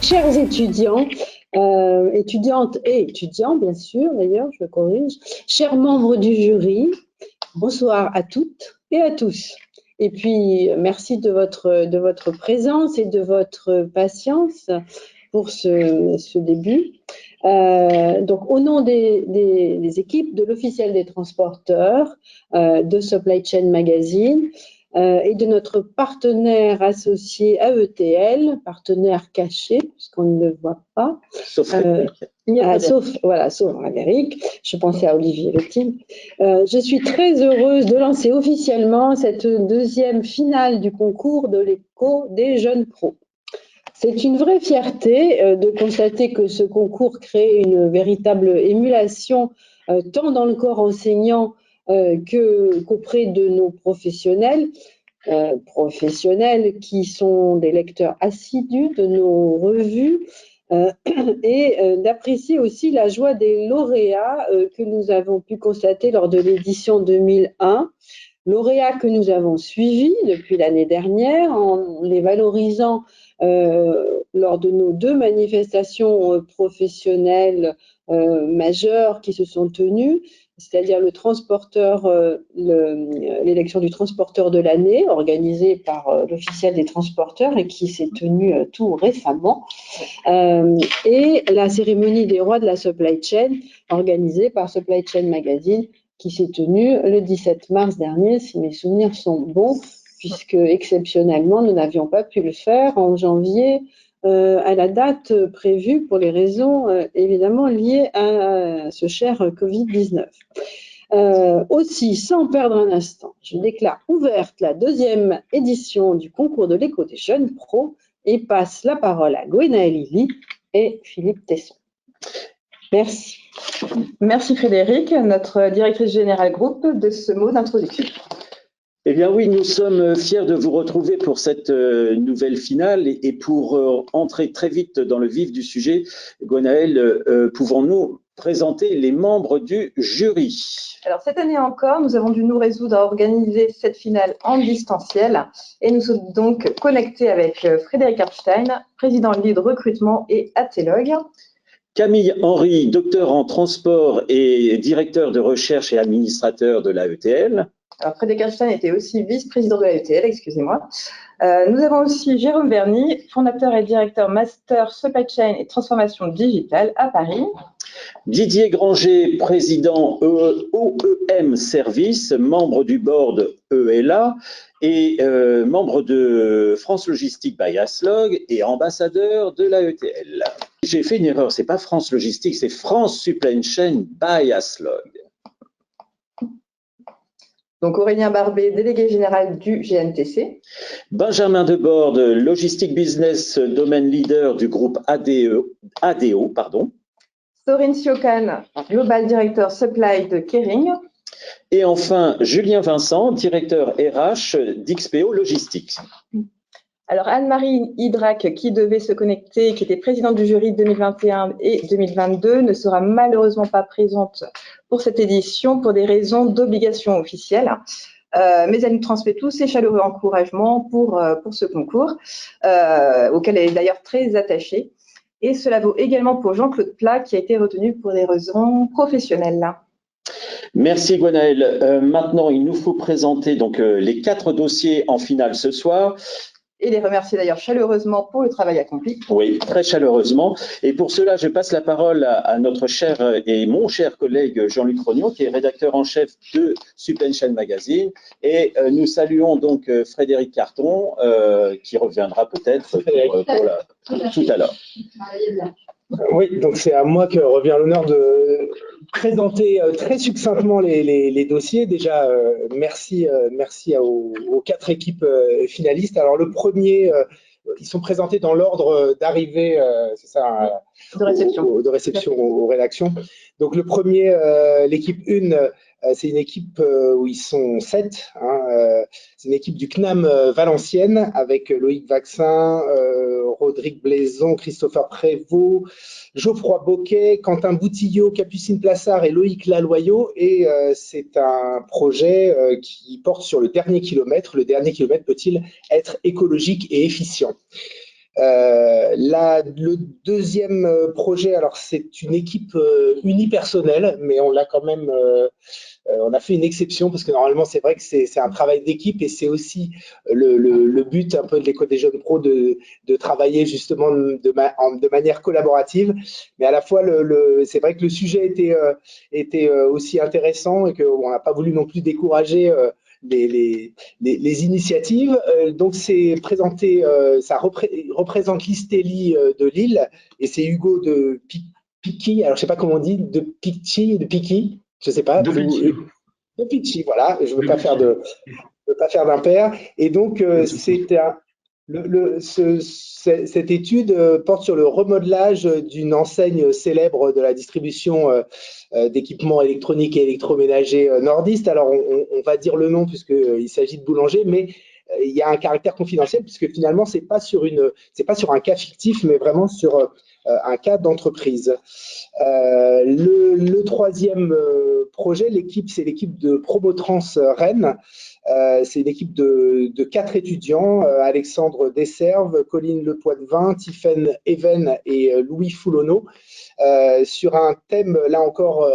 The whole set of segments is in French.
Chers étudiants, étudiantes et étudiants, bien sûr, d'ailleurs, je corrige, chers membres du jury, bonsoir à toutes et à tous. Et puis, merci de votre présence et de votre patience pour ce début. Donc, au nom des équipes de l'Officiel des transporteurs, de Supply Chain Magazine, et de notre partenaire associé AETL, partenaire caché, puisqu'on ne le voit pas. Sauf Frédéric. Sauf Frédéric. Je pensais à Olivier Letim. Je suis très heureuse de lancer officiellement cette deuxième finale du concours de l'écho des jeunes pros. C'est une vraie fierté de constater que ce concours crée une véritable émulation tant dans le corps enseignant qu'auprès de nos professionnels qui sont des lecteurs assidus de nos revues et d'apprécier aussi la joie des lauréats que nous avons pu constater lors de l'édition 2001. Lauréats que nous avons suivis depuis l'année dernière en les valorisant lors de nos 2 manifestations professionnelles majeures qui se sont tenues, c'est-à-dire l'élection du transporteur de l'année organisée par l'Officiel des transporteurs et qui s'est tenue tout récemment, et la cérémonie des rois de la supply chain organisée par Supply Chain Magazine qui s'est tenue le 17 mars dernier, si mes souvenirs sont bons, puisque exceptionnellement, nous n'avions pas pu le faire en janvier à la date prévue pour les raisons évidemment liées à ce cher Covid-19. Aussi, sans perdre un instant, je déclare ouverte la 2e édition du concours de l'écho des jeunes pros et passe la parole à Gwenaëlle Lily et Philippe Tesson. Merci. Merci Frédéric, notre directrice générale groupe, de ce mot d'introduction. Eh bien oui, nous sommes fiers de vous retrouver pour cette nouvelle finale et pour entrer très vite dans le vif du sujet, Gwenaëlle, pouvons-nous présenter les membres du jury? Alors cette année encore, nous avons dû nous résoudre à organiser cette finale en distanciel et nous sommes donc connectés avec Frédéric Harpstein, président lead recrutement et athélogue. Camille Henry, docteur en transport et directeur de recherche et administrateur de l'AETL. Alors Frédéric Harpstein était aussi vice-président de l'AETL, excusez-moi. Nous avons aussi Jérôme Verny, fondateur et directeur master supply chain et transformation digitale à Paris. Didier Granger, président OEM Service, membre du board ELA et membre de France Logistique by Aslog et ambassadeur de l'AETL. J'ai fait une erreur, c'est pas France Logistique, c'est France Supply Chain by Aslog. Donc Aurélien Barbet, délégué général du GNTC. Benjamin Debord, Logistique Business Domaine Leader du groupe ADO. Sorine Siocan, Global Director Supply de Kering. Et enfin, Julien Vincent, directeur RH d'XPO Logistics. Alors Anne-Marie Hydrac, qui devait se connecter, qui était présidente du jury 2021 et 2022, ne sera malheureusement pas présente pour cette édition pour des raisons d'obligation officielle. Mais elle nous transmet tous ses chaleureux encouragements pour ce concours, auquel elle est d'ailleurs très attachée. Et cela vaut également pour Jean-Claude Plat, qui a été retenu pour des raisons professionnelles. Merci Gwenaëlle. Maintenant, il nous faut présenter donc les 4 dossiers en finale ce soir. Et les remercier d'ailleurs chaleureusement pour le travail accompli. Oui, très chaleureusement. Et pour cela, je passe la parole à notre cher et mon cher collègue Jean-Luc Rognon, qui est rédacteur en chef de Supply Chain Magazine. Et nous saluons donc Frédéric Carton, qui reviendra peut-être tout à l'heure. Oui, donc c'est à moi que revient l'honneur de présenter très succinctement les dossiers. Déjà, merci aux 4 équipes finalistes. Alors le premier, ils sont présentés dans l'ordre d'arrivée, c'est ça, de réception aux rédactions. Donc le premier, l'équipe 1, c'est une équipe où ils sont 7. C'est une équipe du CNAM Valenciennes avec Loïc Vaccin, Rodrigue Blaison, Christopher Prévost, Geoffroy Boquet, Quentin Boutillot, Capucine Plassard et Loïc Laloyau. Et c'est un projet qui porte sur le dernier kilomètre. Le dernier kilomètre peut-il être écologique et efficient? Le deuxième projet, alors c'est une équipe unipersonnelle, mais on l'a quand même, on a fait une exception parce que normalement c'est vrai que c'est un travail d'équipe et c'est aussi le but un peu de l'école des jeunes pros de travailler justement de manière collaborative. Mais à la fois c'est vrai que le sujet était aussi intéressant et qu'on n'a pas voulu non plus décourager les initiatives. Donc c'est présenté, ça représente l'Istelli de Lille et c'est Hugo de Piqui, alors je sais pas comment on dit, de Piqui, je sais pas. De Piqui, voilà. Je veux pas faire d'impair. Et donc cette étude porte sur le remodelage d'une enseigne célèbre de la distribution d'équipements électroniques et électroménagers nordistes. Alors, on va dire le nom puisqu'il s'agit de Boulanger, mais il y a un caractère confidentiel puisque finalement, c'est pas sur un cas fictif, mais vraiment sur un cas d'entreprise. Le troisième projet, c'est l'équipe de Promotrans Rennes. C'est une équipe de 4 étudiants, Alexandre Desserves, Colline Lepoitvin, Tiffaine Even et Louis Foulonneau, sur un thème, là encore,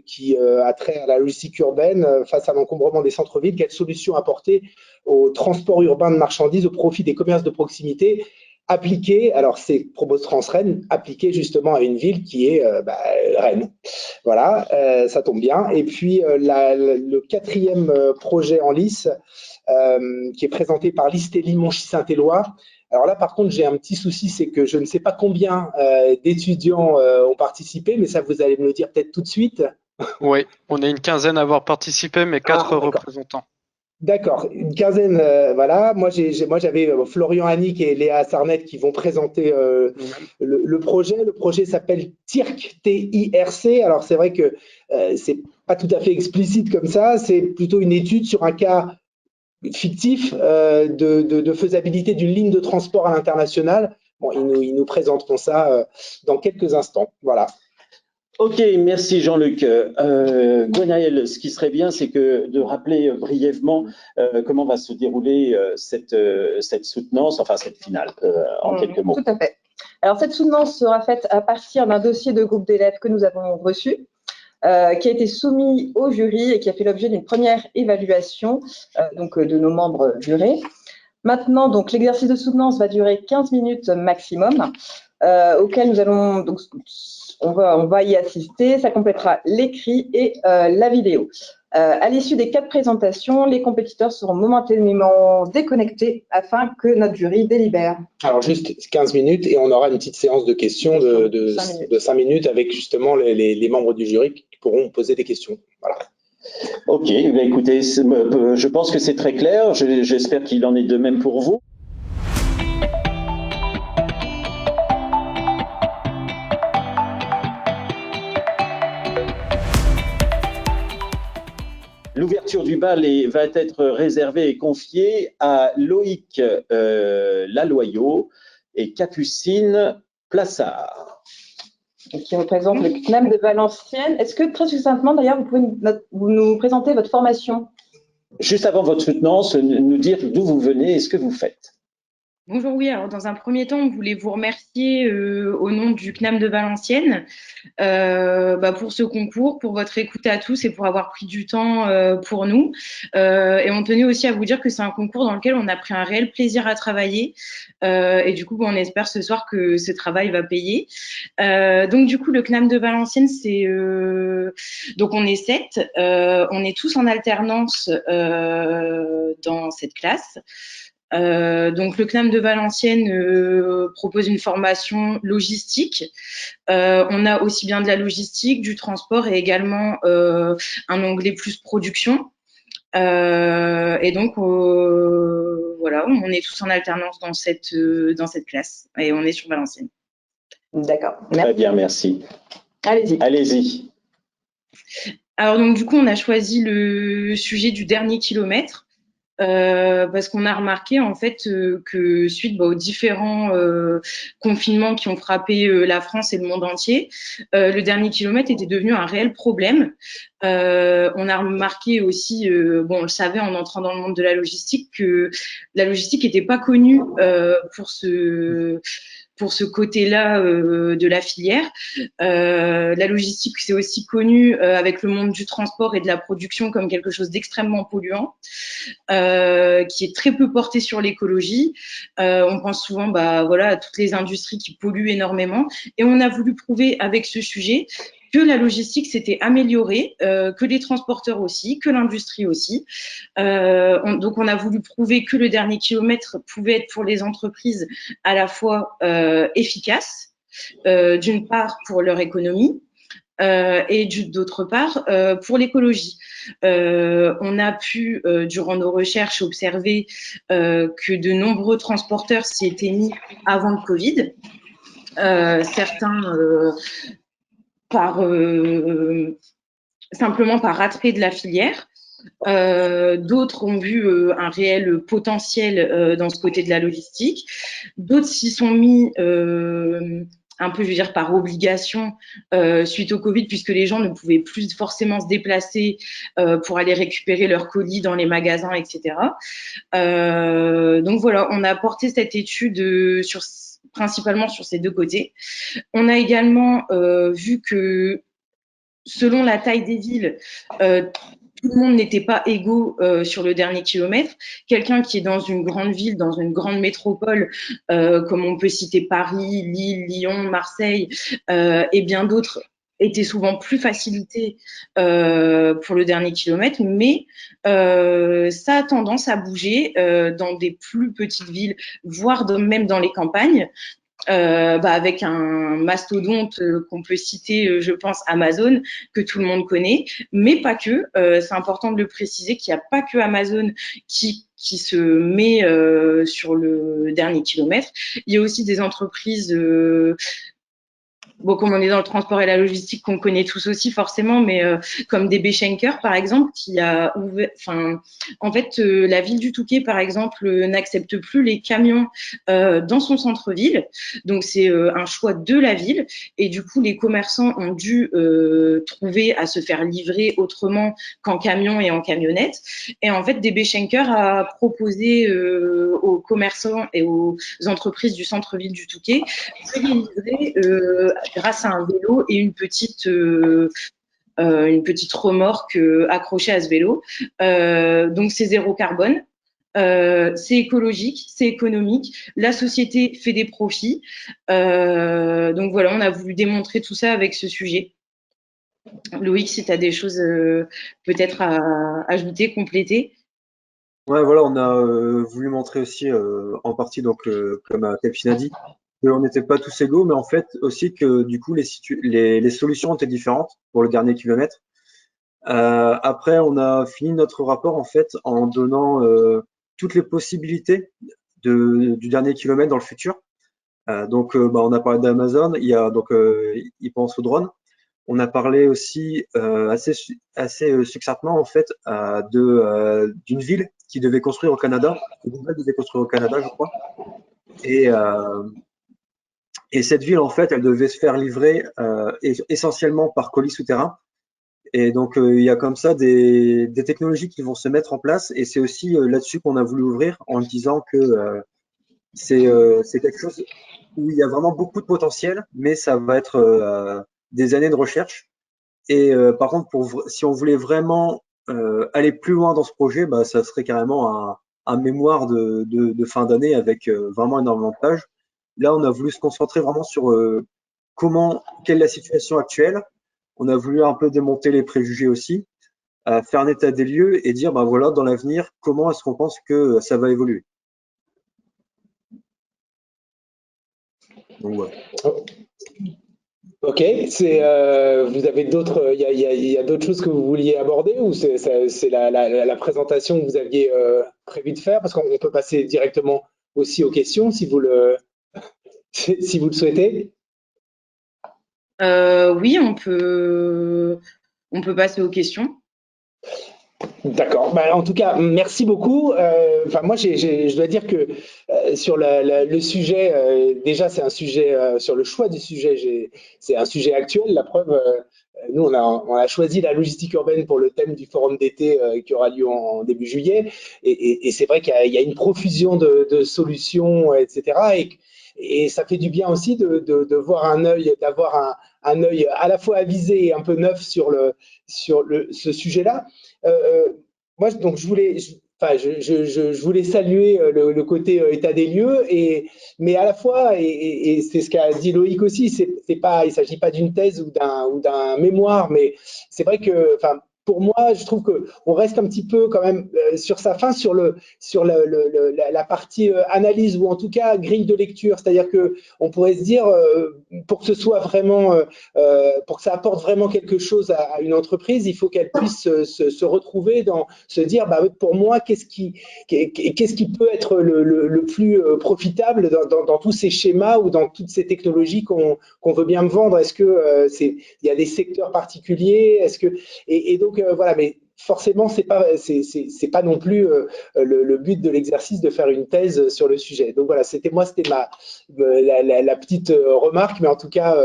qui a trait à la logistique urbaine face à l'encombrement des centres-villes. Quelles solutions apporter au transport urbain de marchandises au profit des commerces de proximité appliqué, alors c'est Promotrans Rennes, appliqué justement à une ville qui est Rennes. Voilà, ça tombe bien. Et puis le quatrième projet en lice, qui est présenté par l'Istelli Monchy-Saint-Éloi. Alors là, par contre, j'ai un petit souci, c'est que je ne sais pas combien d'étudiants ont participé, mais ça, vous allez me le dire peut-être tout de suite. Oui, on est une quinzaine à avoir participé, mais 4 représentants. D'accord, une quinzaine, voilà. Moi, j'avais Florian Annick et Léa Sarnet qui vont présenter le projet. Le projet s'appelle TIRC, T-I-R-C. Alors, c'est vrai que c'est pas tout à fait explicite comme ça. C'est plutôt une étude sur un cas fictif de faisabilité d'une ligne de transport à l'international. Bon, ils nous présenteront ça dans quelques instants. Voilà. Ok, merci Jean-Luc. Gwenaël, ce qui serait bien, c'est de rappeler brièvement comment va se dérouler cette soutenance, enfin cette finale, en quelques mots. Tout à fait. Alors, cette soutenance sera faite à partir d'un dossier de groupe d'élèves que nous avons reçu, qui a été soumis au jury et qui a fait l'objet d'une première évaluation donc, de nos membres jurés. Maintenant, donc, l'exercice de soutenance va durer 15 minutes maximum, auquel nous allons donc on va y assister. Ça complétera l'écrit et la vidéo. À l'issue des 4 présentations, les compétiteurs seront momentanément déconnectés afin que notre jury délibère. Alors juste 15 minutes et on aura une petite séance de questions de 5 minutes avec justement les membres du jury qui pourront poser des questions. Voilà. Ok, bah écoutez, je pense que c'est très clair. J'espère qu'il en est de même pour vous. L'ouverture du bal va être réservée et confiée à Loïc Laloyau et Capucine Plassard. Qui représente le CNAM de Valenciennes. Est-ce que très succinctement, d'ailleurs, vous pouvez nous présenter votre formation? Juste avant votre soutenance, nous dire d'où vous venez et ce que vous faites. Bonjour, oui. Alors, dans un premier temps, on voulait vous remercier au nom du CNAM de Valenciennes pour ce concours, pour votre écoute à tous et pour avoir pris du temps pour nous. Et on tenait aussi à vous dire que c'est un concours dans lequel on a pris un réel plaisir à travailler. Et du coup, on espère ce soir que ce travail va payer. Donc, du coup, le CNAM de Valenciennes, donc on est 7. On est tous en alternance dans cette classe. Donc le CNAM de Valenciennes propose une formation logistique. On a aussi bien de la logistique, du transport et également un onglet plus production. Et donc voilà, on est tous en alternance dans cette classe et on est sur Valenciennes. D'accord. Très bien, merci. Allez-y. Allez-y. Alors donc du coup, on a choisi le sujet du dernier kilomètre. Parce qu'on a remarqué en fait que suite aux différents confinements qui ont frappé la France et le monde entier, le dernier kilomètre était devenu un réel problème. On a remarqué aussi, on le savait en entrant dans le monde de la logistique, que la logistique n'était pas connue pour pour ce côté-là de la filière. La logistique, c'est aussi connu avec le monde du transport et de la production comme quelque chose d'extrêmement polluant, qui est très peu porté sur l'écologie. On pense souvent voilà, à toutes les industries qui polluent énormément. Et on a voulu prouver avec ce sujet que la logistique s'était améliorée, que les transporteurs aussi, que l'industrie aussi. Donc, on a voulu prouver que le dernier kilomètre pouvait être pour les entreprises à la fois efficace, d'une part pour leur économie, et d'autre part pour l'écologie. On a pu, durant nos recherches, observer que de nombreux transporteurs s'y étaient mis avant le Covid. Certains simplement par attrait de la filière. D'autres ont vu un réel potentiel dans ce côté de la logistique. D'autres s'y sont mis un peu, je veux dire, par obligation suite au Covid, puisque les gens ne pouvaient plus forcément se déplacer pour aller récupérer leurs colis dans les magasins, etc. Donc voilà, on a porté cette étude principalement sur ces deux côtés. On a également vu que selon la taille des villes, tout le monde n'était pas égaux sur le dernier kilomètre. Quelqu'un qui est dans une grande ville, dans une grande métropole, comme on peut citer Paris, Lille, Lyon, Marseille, et bien d'autres, était souvent plus facilité pour le dernier kilomètre, mais ça a tendance à bouger dans des plus petites villes, voire même dans les campagnes. Avec un mastodonte qu'on peut citer, je pense, Amazon, que tout le monde connaît, mais pas que. C'est important de le préciser qu'il n'y a pas que Amazon qui se met sur le dernier kilomètre. Il y a aussi des entreprises comme on est dans le transport et la logistique, qu'on connaît tous aussi forcément, mais comme DB Schenker, par exemple, qui a ouvert, en fait, la ville du Touquet, par exemple, n'accepte plus les camions dans son centre-ville. Donc, c'est un choix de la ville. Et du coup, les commerçants ont dû trouver à se faire livrer autrement qu'en camion et en camionnette. Et en fait, DB Schenker a proposé aux commerçants et aux entreprises du centre-ville du Touquet de les livrer grâce à un vélo et une petite remorque accrochée à ce vélo. Donc c'est zéro carbone, c'est écologique, c'est économique. La société fait des profits. Donc voilà, on a voulu démontrer tout ça avec ce sujet. Loïc, si tu as des choses peut-être à ajouter, compléter. Ouais, voilà, on a voulu montrer aussi en partie, donc comme Delphine a dit, qu'on n'était pas tous égaux, mais en fait aussi que du coup les solutions étaient différentes pour le dernier kilomètre. Après, on a fini notre rapport en fait en donnant toutes les possibilités du dernier kilomètre dans le futur. Donc, on a parlé d'Amazon, il pense au drone. On a parlé aussi assez succinctement en fait d'une ville qui devait construire au Canada, je crois. Et cette ville, en fait, elle devait se faire livrer essentiellement par colis souterrain. Et donc, il y a comme ça des technologies qui vont se mettre en place. Et c'est aussi là-dessus qu'on a voulu ouvrir en disant que c'est quelque chose où il y a vraiment beaucoup de potentiel, mais ça va être des années de recherche. Et par contre, si on voulait vraiment aller plus loin dans ce projet, ça serait carrément un mémoire de fin d'année avec vraiment énormément de pages. Là, on a voulu se concentrer vraiment sur quelle est la situation actuelle. On a voulu un peu démonter les préjugés aussi, faire un état des lieux et dire, voilà, dans l'avenir, comment est-ce qu'on pense que ça va évoluer. Donc voilà. Ok, vous avez d'autres, il y a d'autres choses que vous vouliez aborder ou c'est la présentation que vous aviez prévu de faire, parce qu'on peut passer directement aussi aux questions si vous le souhaitez. Oui, on peut passer aux questions. D'accord. En tout cas, merci beaucoup. Moi, je dois dire que sur le sujet, déjà, c'est un sujet sur le choix du sujet. C'est un sujet actuel. La preuve, nous, on a choisi la logistique urbaine pour le thème du forum d'été qui aura lieu en début juillet. Et c'est vrai qu'il y a une profusion de solutions, etc. et ça fait du bien aussi de voir un œil, d'avoir un œil à la fois avisé et un peu neuf ce sujet-là. Moi, donc, je voulais saluer le côté état des lieux, mais à la fois, et c'est ce qu'a dit Loïc aussi, il ne s'agit pas d'une thèse ou d'un mémoire, mais c'est vrai que, enfin, pour moi, je trouve qu'on reste un petit peu quand même sur sa fin, sur la partie analyse ou en tout cas grille de lecture. C'est-à-dire que on pourrait se dire, pour que ce soit vraiment, pour que ça apporte vraiment quelque chose à une entreprise, il faut qu'elle puisse se retrouver dans, se dire, bah, pour moi, qu'est-ce qui peut être le plus profitable dans tous ces schémas ou dans toutes ces technologies qu'on veut bien me vendre? Est-ce que il y a des secteurs particuliers? Et donc voilà, mais forcément, c'est pas non plus le but de l'exercice de faire une thèse sur le sujet. Donc voilà, c'était la petite remarque, mais en tout cas,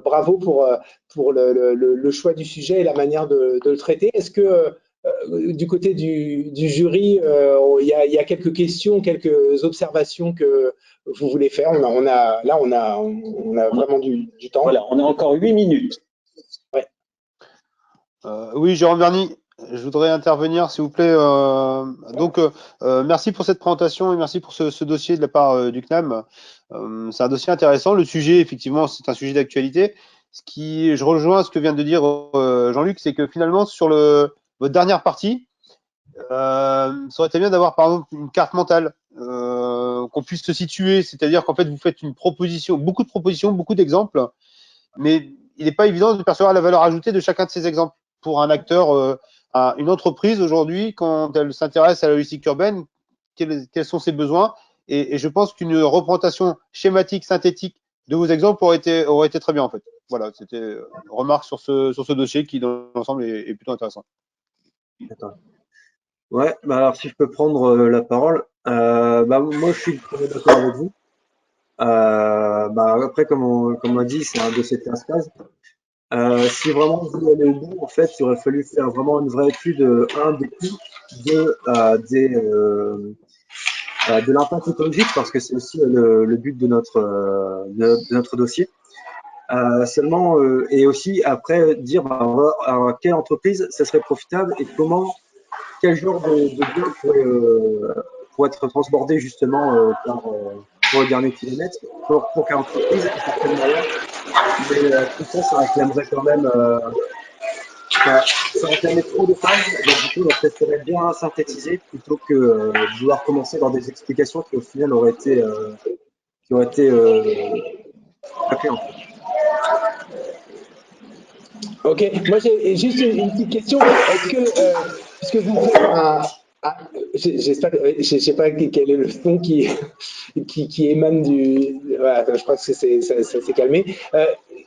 bravo pour le choix du sujet et la manière de le traiter. Est-ce que du côté du jury, il y a quelques questions, quelques observations que vous voulez faire? On a vraiment du temps. Voilà, on a encore 8 minutes. Ouais. Oui, Jérôme Verny, je voudrais intervenir, s'il vous plaît. Merci pour cette présentation et merci pour ce dossier de la part du CNAM. C'est un dossier intéressant. Le sujet, effectivement, c'est un sujet d'actualité. Je rejoins ce que vient de dire Jean-Luc, c'est que finalement, sur votre dernière partie, ça aurait été bien d'avoir, par exemple, une carte mentale, qu'on puisse se situer. C'est-à-dire qu'en fait, vous faites beaucoup de propositions, beaucoup d'exemples, mais il n'est pas évident de percevoir la valeur ajoutée de chacun de ces exemples. Pour un acteur, une entreprise aujourd'hui, quand elle s'intéresse à la logistique urbaine, quels sont ses besoins? Et je pense qu'une représentation schématique, synthétique de vos exemples aurait été très bien en fait. Voilà, c'était une remarque sur ce dossier qui, dans l'ensemble, est plutôt intéressant. D'accord. Ouais, bah alors si je peux prendre la parole, moi je suis d'accord avec vous. Après, comme on l'a dit, c'est un dossier de 15 pages. Si vraiment vous voulez aller au bout, en fait, il aurait fallu faire vraiment une vraie étude, des coûts, de l'impact écologique, parce que c'est aussi le but de notre dossier. Et aussi après dire à quelle entreprise ça serait profitable et quel genre de bien pourrait être transbordé justement pour le dernier kilomètre, pour quelle entreprise et pour quel moyen. Mais tout ça, ça réclamerait quand même, ça réclamait trop de pages, donc du coup, on préférait bien synthétiser plutôt que de vouloir commencer dans des explications qui au final auraient été bâclées, en fait. Ok, moi j'ai juste une petite question. Est-ce que, puisque vous j'espère, je sais pas quel est le son qui émane voilà, je crois que ça s'est calmé.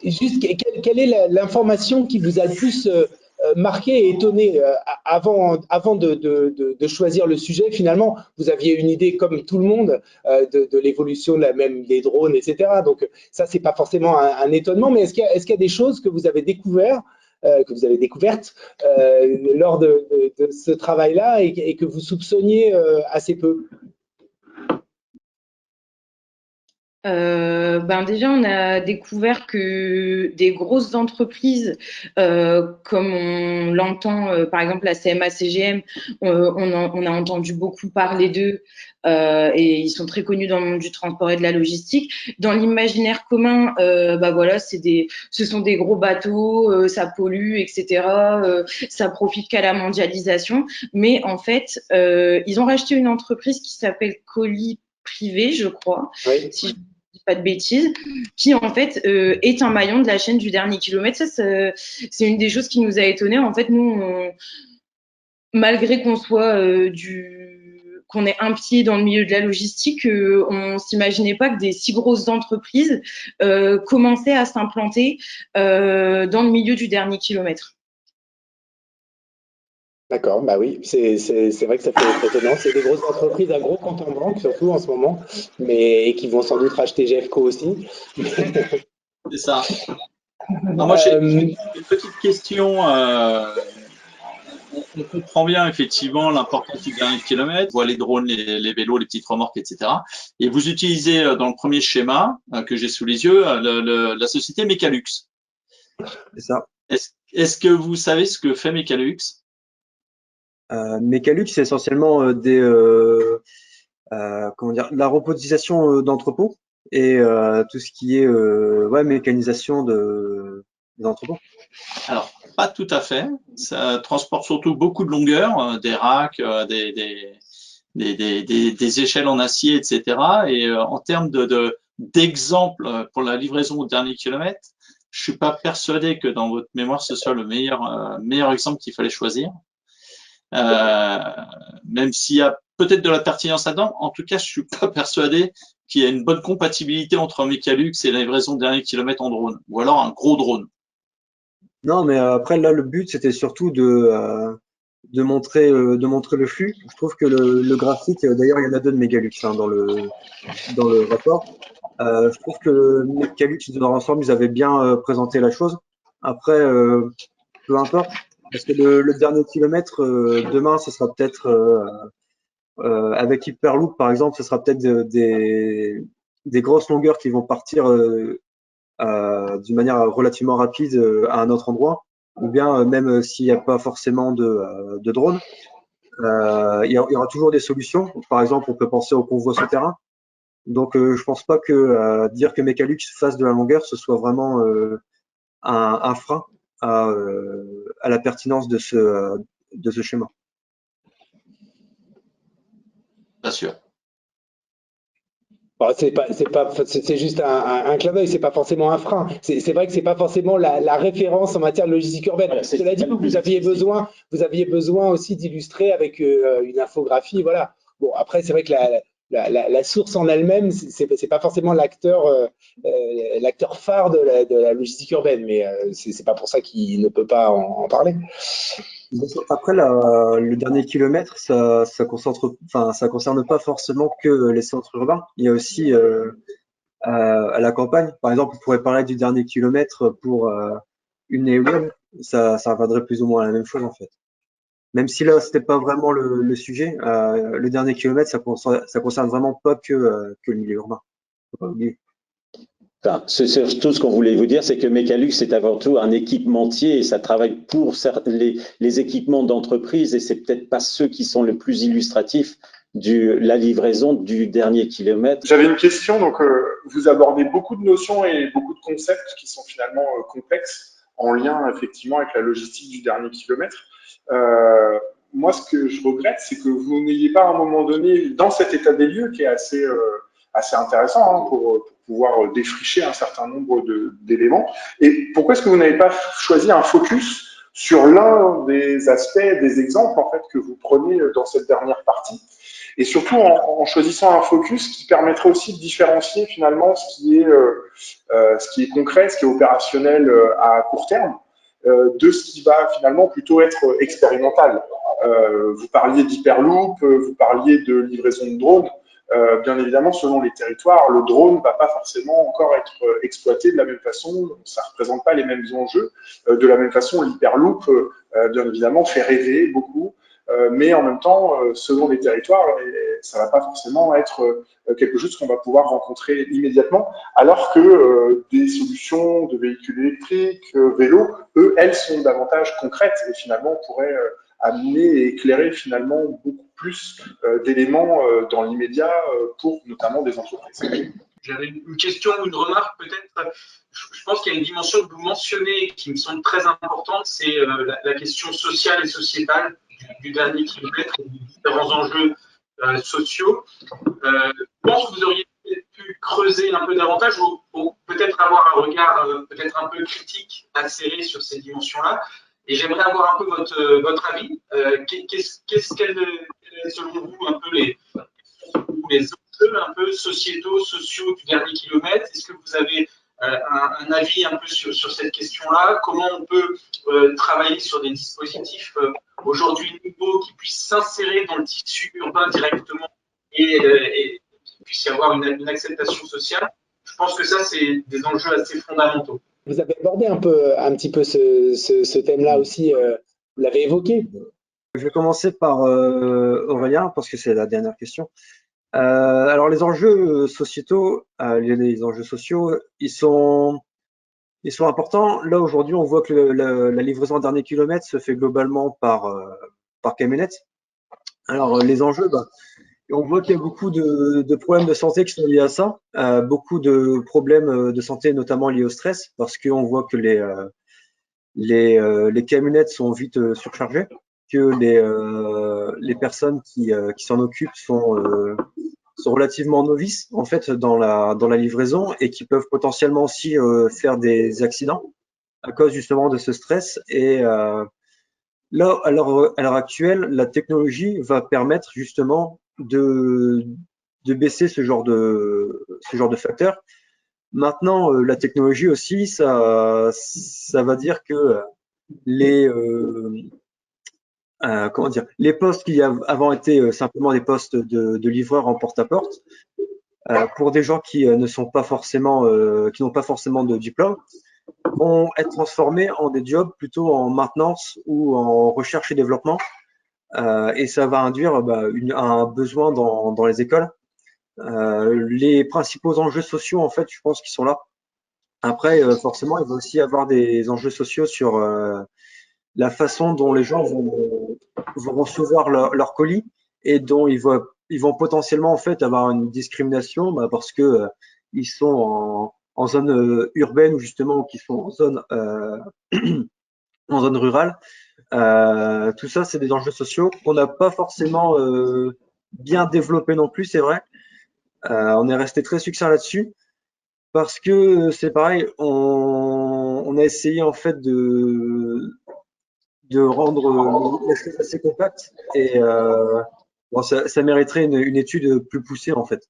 Juste, quelle est l'information qui vous a le plus marqué et étonné avant de choisir le sujet? Finalement, vous aviez une idée comme tout le monde de l'évolution même des drones, etc. Donc ça, c'est pas forcément un étonnement, mais est-ce qu'il y a des choses que vous avez découvertes lors de ce travail-là et que vous soupçonniez assez peu? Déjà, on a découvert que des grosses entreprises, comme on l'entend, par exemple la CMA-CGM, on a entendu beaucoup parler d'eux et ils sont très connus dans le monde du transport et de la logistique. Dans l'imaginaire commun, voilà, ce sont des gros bateaux, ça pollue, etc. Ça profite qu'à la mondialisation. Mais en fait, ils ont racheté une entreprise qui s'appelle Colis Privé, je crois. Oui. Si je dis pas de bêtises, qui en fait est un maillon de la chaîne du dernier kilomètre. Ça, c'est une des choses qui nous a étonnés. En fait, nous, malgré qu'on soit qu'on ait un pied dans le milieu de la logistique, on s'imaginait pas que des si grosses entreprises commençaient à s'implanter dans le milieu du dernier kilomètre. D'accord, bah oui, c'est vrai que ça fait étonnant. C'est des grosses entreprises à gros compte en banque, surtout en ce moment, et qui vont sans doute racheter GFCO aussi. C'est ça. Alors moi, j'ai une petite question on comprend bien effectivement l'importance du dernier kilomètre. On voit les drones, les vélos, les petites remorques, etc. Et vous utilisez dans le premier schéma que j'ai sous les yeux la société Mecalux. C'est ça. Est-ce que vous savez ce que fait Mecalux? Mecalux, c'est essentiellement comment dire, la robotisation d'entrepôts et tout ce qui est mécanisation des entrepôts. Alors, pas tout à fait. Ça transporte surtout beaucoup de longueur, des racks, des échelles en acier, etc. Et en termes d'exemple pour la livraison au dernier kilomètre, je suis pas persuadé que dans votre mémoire ce soit le meilleur exemple qu'il fallait choisir. Même s'il y a peut-être de la pertinence là-dedans, en tout cas, je suis pas persuadé qu'il y ait une bonne compatibilité entre Mecalux et la livraison au dernier kilomètre en drone, ou alors un gros drone. Non, mais après là, le but c'était surtout de montrer le flux. Je trouve que le graphique, d'ailleurs, il y en a deux de Mecalux dans le rapport. Je trouve que Mecalux dans leur ensemble, ils avaient bien présenté la chose. Après, peu importe, parce que le dernier kilomètre demain, ce sera peut-être avec Hyperloop par exemple, ce sera peut-être des grosses longueurs qui vont partir d'une manière relativement rapide à un autre endroit, ou bien même s'il n'y a pas forcément de drone, il y aura toujours des solutions. Par exemple, on peut penser au convoi souterrain. Donc, je pense pas que dire que Mecalux fasse de la longueur, ce soit vraiment un frein à la pertinence de ce schéma. Bien sûr. Bon, c'est juste un clin d'œil, c'est pas forcément un frein. C'est vrai que c'est pas forcément la référence en matière de logistique urbaine. Voilà, Cela dit, vous aviez besoin aussi d'illustrer avec une infographie, voilà. Bon, après, c'est vrai que la source en elle-même, c'est pas forcément l'acteur phare de la logistique urbaine, mais c'est pas pour ça qu'il ne peut pas en parler. Après, le dernier kilomètre, ça concerne pas forcément que les centres urbains. Il y a aussi à la campagne, par exemple, on pourrait parler du dernier kilomètre pour une éolienne. Ça reviendrait plus ou moins à la même chose en fait. Même si là, c'était pas vraiment le sujet, le dernier kilomètre, ça concerne vraiment pas que le milieu urbain. Faut pas oublier. Enfin, c'est surtout ce qu'on voulait vous dire, c'est que Mecalux c'est avant tout un équipementier et ça travaille pour les équipements d'entreprise et c'est peut-être pas ceux qui sont le plus illustratifs de la livraison du dernier kilomètre. J'avais une question, donc vous abordez beaucoup de notions et beaucoup de concepts qui sont finalement complexes en lien effectivement avec la logistique du dernier kilomètre. Moi, ce que je regrette, c'est que vous n'ayez pas à un moment donné, dans cet état des lieux qui est assez intéressant pour pouvoir défricher un certain nombre d'éléments. Et pourquoi est-ce que vous n'avez pas choisi un focus sur l'un des aspects, des exemples en fait que vous prenez dans cette dernière partie, et surtout en choisissant un focus qui permettrait aussi de différencier finalement ce qui est concret, ce qui est opérationnel à court terme, de ce qui va finalement plutôt être expérimental. Vous parliez d'Hyperloop, vous parliez de livraison de drones. Bien évidemment, selon les territoires, le drone ne va pas forcément encore être exploité de la même façon, ça ne représente pas les mêmes enjeux. De la même façon, l'Hyperloop, bien évidemment, fait rêver beaucoup, mais en même temps, selon les territoires, ça ne va pas forcément être quelque chose qu'on va pouvoir rencontrer immédiatement, alors que des solutions de véhicules électriques, vélos, eux, elles sont davantage concrètes et finalement pourraient amener et éclairer finalement beaucoup plus d'éléments dans l'immédiat pour notamment des entreprises. J'avais une question ou une remarque peut-être. Je pense qu'il y a une dimension que vous mentionnez qui me semble très importante, c'est la question sociale et sociétale du dernier kilomètre et des différents enjeux sociaux. Je pense que vous auriez pu creuser un peu davantage ou peut-être avoir un regard peut-être un peu critique, acéré sur ces dimensions-là. Et j'aimerais avoir un peu votre avis. Qu'est-ce qu'elle est selon vous un peu les enjeux un peu sociétaux, sociaux du dernier kilomètre? Est-ce que vous avez un avis un peu sur cette question-là? Comment on peut travailler sur des dispositifs aujourd'hui nouveaux qui puissent s'insérer dans le tissu urbain directement et qu'il puisse y avoir une acceptation sociale? Je pense que ça, c'est des enjeux assez fondamentaux. Vous avez abordé un petit peu ce thème-là aussi, vous l'avez évoqué. Je vais commencer par Aurélien, parce que c'est la dernière question. Alors, les enjeux sociétaux, les enjeux sociaux, ils sont importants. Là, aujourd'hui, on voit que la livraison en dernier kilomètre se fait globalement par camionnette. Alors, les enjeux, on voit qu'il y a beaucoup de problèmes de santé qui sont liés à ça, beaucoup de problèmes de santé, notamment liés au stress, parce qu'on voit que les camionnettes sont vite surchargées, que les personnes qui s'en occupent sont relativement novices en fait dans la livraison et qui peuvent potentiellement aussi faire des accidents à cause justement de ce stress. Et là, à l'heure actuelle, la technologie va permettre justement de baisser ce genre de facteurs. Maintenant, la technologie aussi, ça va dire que les comment dire, les postes qui avant étaient simplement des postes de livreurs en porte-à-porte, pour des gens qui ne sont pas forcément, qui n'ont pas forcément de diplôme, vont être transformés en des jobs plutôt en maintenance ou en recherche et développement. Et ça va induire un besoin dans les écoles. Les principaux enjeux sociaux, en fait, je pense qu'ils sont là. Après, forcément, il va aussi y avoir des enjeux sociaux sur la façon dont les gens vont recevoir leur colis et dont ils vont potentiellement en fait avoir une discrimination parce que ils sont en zone urbaine ou justement qui sont en zone en zone rurale. Tout ça, c'est des enjeux sociaux qu'on n'a pas forcément bien développés non plus, c'est vrai. On est resté très succinct là-dessus parce que c'est pareil, on a essayé en fait de rendre les choses assez compactes et ça mériterait une étude plus poussée en fait,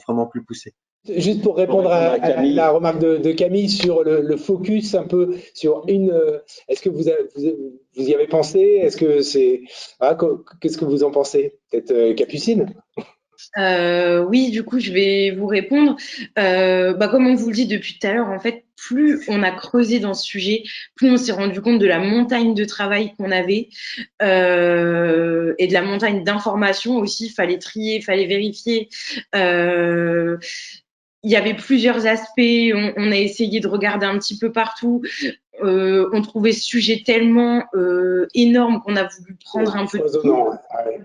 vraiment plus poussée. Juste pour répondre à la remarque de Camille sur le focus un peu sur une. Est-ce que vous y avez pensé? Est-ce que c'est. Ah, qu'est-ce que vous en pensez? Peut-être Capucine? Oui, du coup, je vais vous répondre. Comme on vous le dit depuis tout à l'heure, en fait, plus on a creusé dans ce sujet, plus on s'est rendu compte de la montagne de travail qu'on avait et de la montagne d'informations aussi. Il fallait trier, il fallait vérifier. Il y avait plusieurs aspects. On a essayé de regarder un petit peu partout. On trouvait ce sujet tellement énorme qu'on a voulu prendre un peu de tout.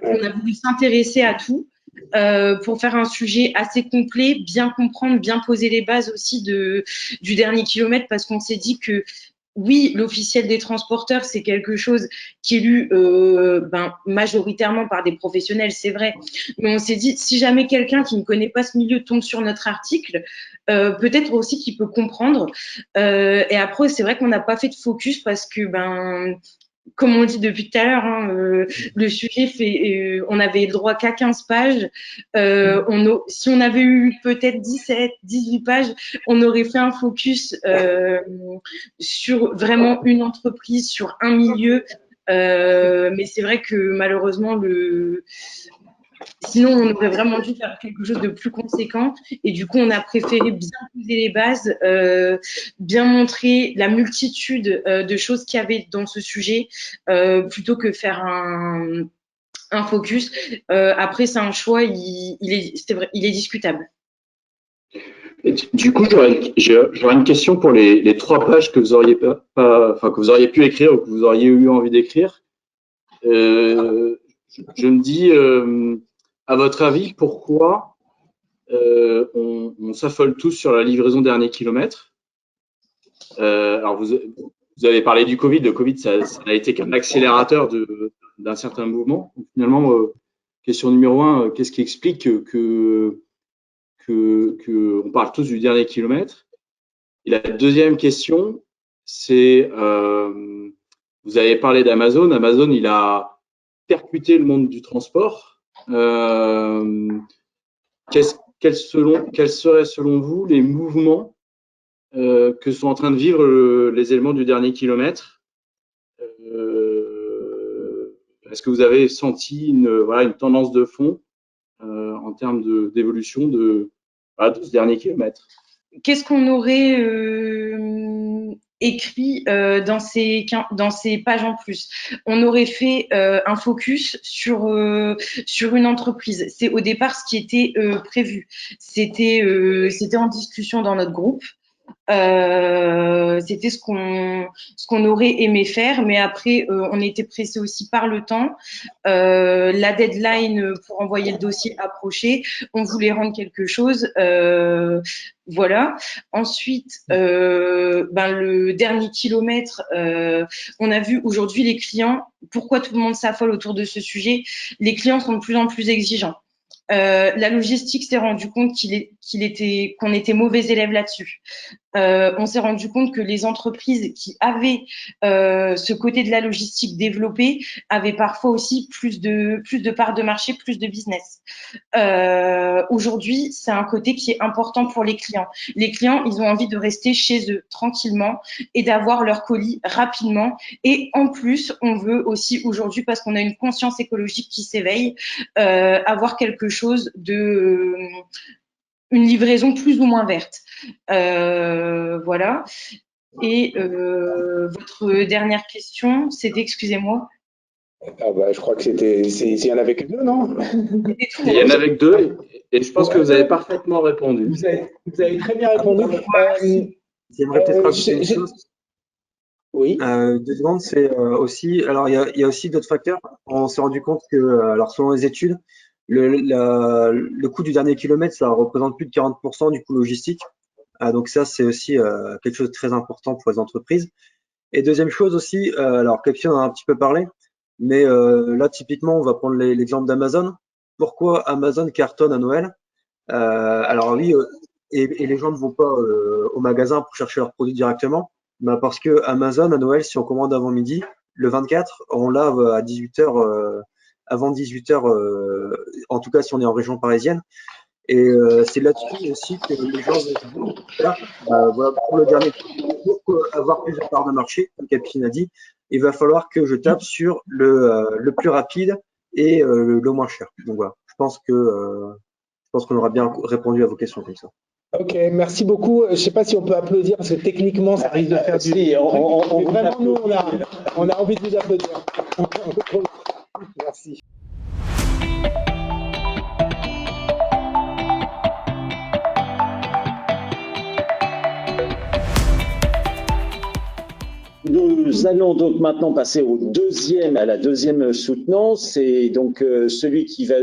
On a voulu s'intéresser à tout. Pour faire un sujet assez complet, bien comprendre, bien poser les bases aussi du dernier kilomètre, parce qu'on s'est dit que oui, l'officiel des transporteurs, c'est quelque chose qui est lu majoritairement par des professionnels, c'est vrai. Mais on s'est dit, si jamais quelqu'un qui ne connaît pas ce milieu tombe sur notre article, peut-être aussi qu'il peut comprendre. Et après, c'est vrai qu'on n'a pas fait de focus parce que comme on dit depuis tout à l'heure, le sujet fait, on avait le droit qu'à 15 pages. Si on avait eu peut-être 17, 18 pages, on aurait fait un focus sur vraiment une entreprise, sur un milieu. Mais c'est vrai que malheureusement, sinon, on aurait vraiment dû faire quelque chose de plus conséquent. Et du coup, on a préféré bien poser les bases, bien montrer la multitude de choses qu'il y avait dans ce sujet, plutôt que faire un focus. Après, c'est un choix, il est discutable. Et du coup, j'aurais une question pour les 3 pages que vous auriez que vous auriez pu écrire ou que vous auriez eu envie d'écrire. Je me dis, à votre avis, pourquoi on s'affole tous sur la livraison dernier kilomètre? Alors, vous avez parlé du Covid. Le Covid, ça n'a été qu'un accélérateur d'un certain mouvement. Donc, finalement, question numéro 1, qu'est-ce qui explique qu'on parle tous du dernier kilomètre? Et la deuxième question, c'est, vous avez parlé d'Amazon. Amazon, il a percuté le monde du transport. Quels seraient selon vous les mouvements que sont en train de vivre les éléments du dernier kilomètre? Est-ce que vous avez senti une tendance de fond en termes d'évolution de ce dernier kilomètre? Qu'est-ce qu'on aurait écrit dans ces pages en plus. On aurait fait un focus sur une entreprise. C'est au départ ce qui était prévu. C'était en discussion dans notre groupe. C'était ce qu'on aurait aimé faire, mais après on était pressé aussi par le temps. La deadline pour envoyer le dossier approchait, on voulait rendre quelque chose, voilà. Ensuite, le dernier kilomètre, on a vu aujourd'hui les clients. Pourquoi tout le monde s'affole autour de ce sujet? Les clients sont de plus en plus exigeants. La logistique s'est rendu compte qu'on était mauvais élèves là-dessus. On s'est rendu compte que les entreprises qui avaient ce côté de la logistique développé avaient parfois aussi plus de parts de marché, plus de business. Aujourd'hui, c'est un côté qui est important pour les clients. Les clients, ils ont envie de rester chez eux tranquillement et d'avoir leur colis rapidement. Et en plus, on veut aussi aujourd'hui, parce qu'on a une conscience écologique qui s'éveille, avoir quelque chose de une livraison plus ou moins verte. Voilà. Et votre dernière question, c'était, excusez-moi. Je crois que il y en avait que deux, non? Il y en avait que deux, et je pense que vous avez parfaitement répondu. Vous avez très bien répondu. J'aimerais peut-être rajouter une chose. Oui. 2 secondes, c'est aussi. Alors, il y a aussi d'autres facteurs. On s'est rendu compte que, alors selon les études, le coût du dernier kilomètre, ça représente plus de 40% du coût logistique. Donc ça, c'est aussi quelque chose de très important pour les entreprises. Et deuxième chose aussi, alors Capucine en a un petit peu parlé, mais là typiquement, on va prendre l'exemple d'Amazon. Pourquoi Amazon cartonne à Noël? Alors oui, et les gens ne vont pas au magasin pour chercher leurs produits directement, parce que Amazon à Noël, si on commande avant midi, le 24, on l'a à 18h, avant 18h, en tout cas si on est en région parisienne. Et c'est là-dessus aussi que les gens vont se dire, voilà, pour le dernier, pour avoir plusieurs parts de marché, comme Capucine a dit, il va falloir que je tape sur le plus rapide et le moins cher. Donc voilà, je pense qu'on aura bien répondu à vos questions comme ça. Ok, merci beaucoup. Je ne sais pas si on peut applaudir parce que techniquement, ça risque de faire du. Vraiment, nous, on a envie de vous applaudir. Merci. Nous allons donc maintenant passer à la deuxième soutenance. C'est donc celui qui va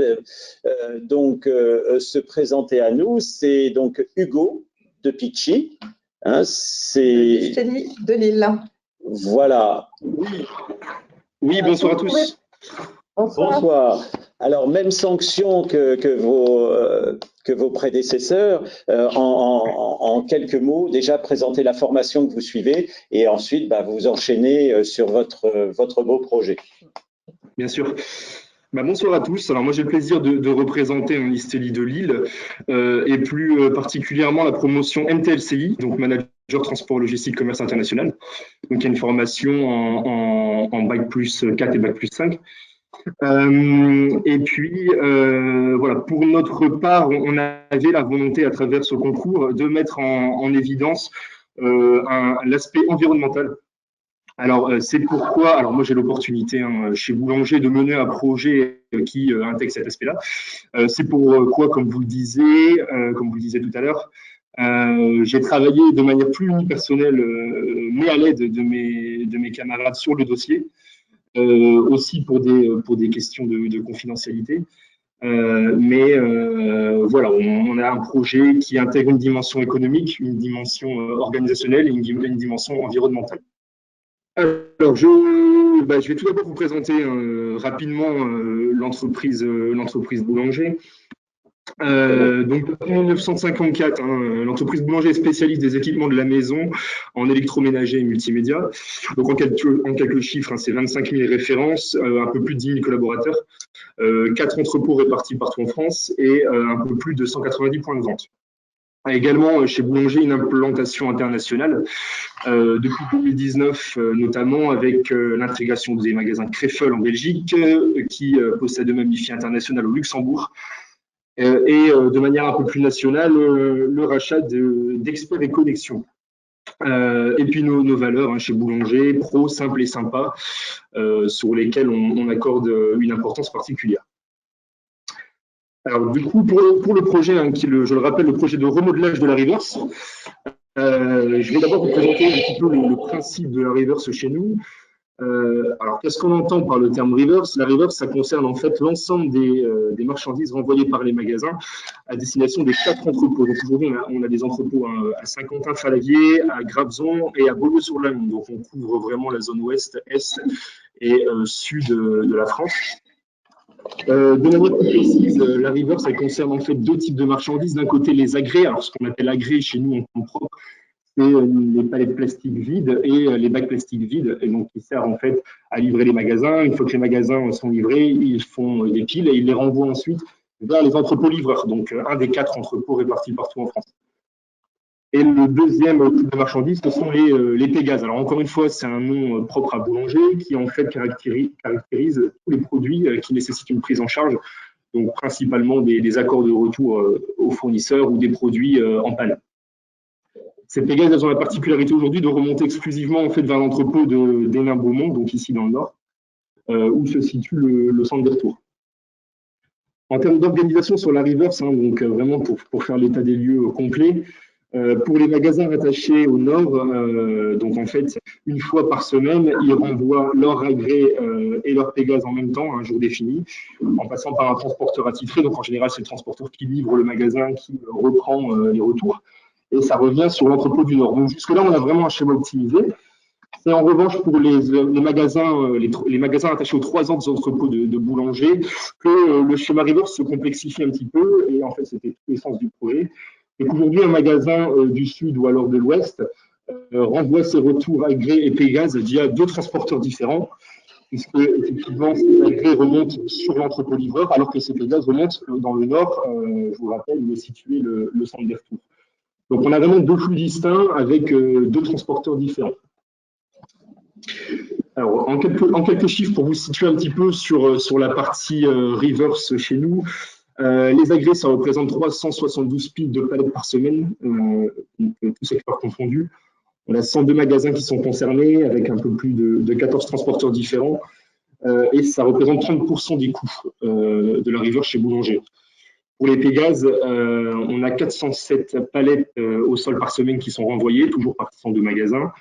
se présenter à nous. C'est donc Hugo de Pitchy. Je t'ai dit de Lille. Voilà. Oui, bonsoir à tous. Bonsoir. Alors, même sanction que vos prédécesseurs, en quelques mots, déjà présenter la formation que vous suivez et ensuite vous enchaînez sur votre beau projet. Bien sûr. Bonsoir à tous. Alors moi j'ai le plaisir de représenter un ISTELI de Lille et plus particulièrement la promotion MTLCI, donc Manager Transport Logistique Commerce International. Donc il y a une formation en Bac plus 4 et Bac plus 5. Et puis voilà, pour notre part, on avait la volonté à travers ce concours de mettre en évidence l'aspect environnemental. Alors c'est pourquoi, alors moi j'ai l'opportunité chez Boulanger de mener un projet qui intègre cet aspect-là. C'est pourquoi, comme vous le disiez tout à l'heure, j'ai travaillé de manière plus unipersonnelle, mais à l'aide de mes camarades sur le dossier. Aussi pour des questions de confidentialité. Voilà, on a un projet qui intègre une dimension économique, une dimension organisationnelle et une dimension environnementale. Alors, je vais tout d'abord vous présenter rapidement l'entreprise Boulanger. Donc, depuis 1954, l'entreprise Boulanger est spécialiste des équipements de la maison en électroménager et multimédia. Donc, en quelques chiffres, c'est 25 000 références, un peu plus de 10 000 collaborateurs, 4 entrepôts répartis partout en France et un peu plus de 190 points de vente. Également, chez Boulanger, une implantation internationale depuis 2019, notamment avec l'intégration des magasins Krefel en Belgique, qui possède même l'IFI international au Luxembourg. Et de manière un peu plus nationale, le rachat d'Expert et Connexion. Et puis nos valeurs chez Boulanger, pro, simple et sympa, sur lesquelles on accorde une importance particulière. Alors du coup, pour le projet, je le rappelle, le projet de remodelage de la reverse, je vais d'abord vous présenter un petit peu le principe de la reverse chez nous. Alors, qu'est-ce qu'on entend par le terme reverse? La reverse, ça concerne en fait l'ensemble des marchandises renvoyées par les magasins à destination des 4 entrepôts. Donc aujourd'hui, on a des entrepôts à Saint-Quentin-Fallavier, à Graveson et à Beaulieu-sur-Lasne. Donc on couvre vraiment la zone ouest, est et sud de la France. De manière plus précise, la reverse, elle concerne en fait 2 types de marchandises. D'un côté, les agrès. Alors, ce qu'on appelle agrès chez nous en temps propre, c'est les palettes plastiques vides et les bacs plastiques vides, et donc qui servent en fait à livrer les magasins. Une fois que les magasins sont livrés, ils font des piles et ils les renvoient ensuite vers les entrepôts livreurs, donc un des 4 entrepôts répartis partout en France. Et le deuxième type de marchandises, ce sont les Pégases. Alors encore une fois, c'est un nom propre à Boulanger qui en fait caractérise tous les produits qui nécessitent une prise en charge, donc principalement des accords de retour aux fournisseurs ou des produits en panne. Ces Pégases, elles ont la particularité aujourd'hui de remonter exclusivement en fait vers l'entrepôt d'Hénin-Beaumont, donc ici dans le nord, où se situe le centre des retours. En termes d'organisation sur la reverse, donc vraiment pour faire l'état des lieux complet, pour les magasins rattachés au nord, donc en fait, une fois par semaine, ils renvoient leur agrès et leur Pégase en même temps, un jour défini, en passant par un transporteur attitré. Donc en général, c'est le transporteur qui livre le magasin, qui reprend les retours. Et ça revient sur l'entrepôt du Nord. Donc jusque-là, on a vraiment un schéma optimisé. C'est en revanche pour les magasins attachés aux 3 autres entrepôts de Boulanger que le schéma reverse se complexifie un petit peu. Et en fait, c'était tout l'essence du projet. Et qu'aujourd'hui, un magasin du Sud ou alors de l'Ouest renvoie ses retours agrès et Pégase via 2 transporteurs différents, puisque effectivement, ces agrès remontent sur l'entrepôt livreur, alors que ces Pégases remontent dans le Nord. Je vous rappelle, où est situé le centre des retours. Donc, on a vraiment 2 flux distincts avec 2 transporteurs différents. Alors, en quelques chiffres pour vous situer un petit peu sur la partie reverse chez nous, les agrès, ça représente 372 piles de palettes par semaine, tout secteur confondu. On a 102 magasins qui sont concernés avec un peu plus de 14 transporteurs différents et ça représente 30% des coûts de la reverse chez Boulanger. Pour les Pégases, on a 407 palettes au sol par semaine qui sont renvoyées, toujours par 102 magasins.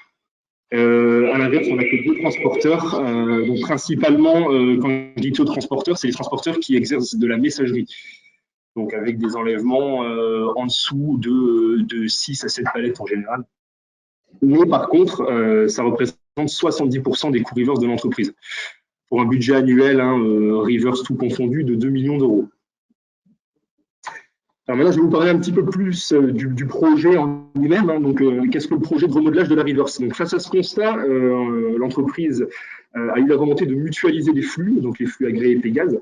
À l'inverse, on n'a que 2 transporteurs. Donc principalement, quand je dis 2 transporteurs, c'est les transporteurs qui exercent de la messagerie. Donc avec des enlèvements en dessous de 6 à 7 palettes en général. Mais par contre, ça représente 70% des coûts reverse de l'entreprise. Pour un budget annuel, reverse tout confondu, de 2 millions d'euros. Alors maintenant, je vais vous parler un petit peu plus du projet en lui-même. Donc, qu'est-ce que le projet de remodelage de la reverse? Donc, face à ce constat, l'entreprise a eu la volonté de mutualiser les flux, donc les flux agrès et Pégase,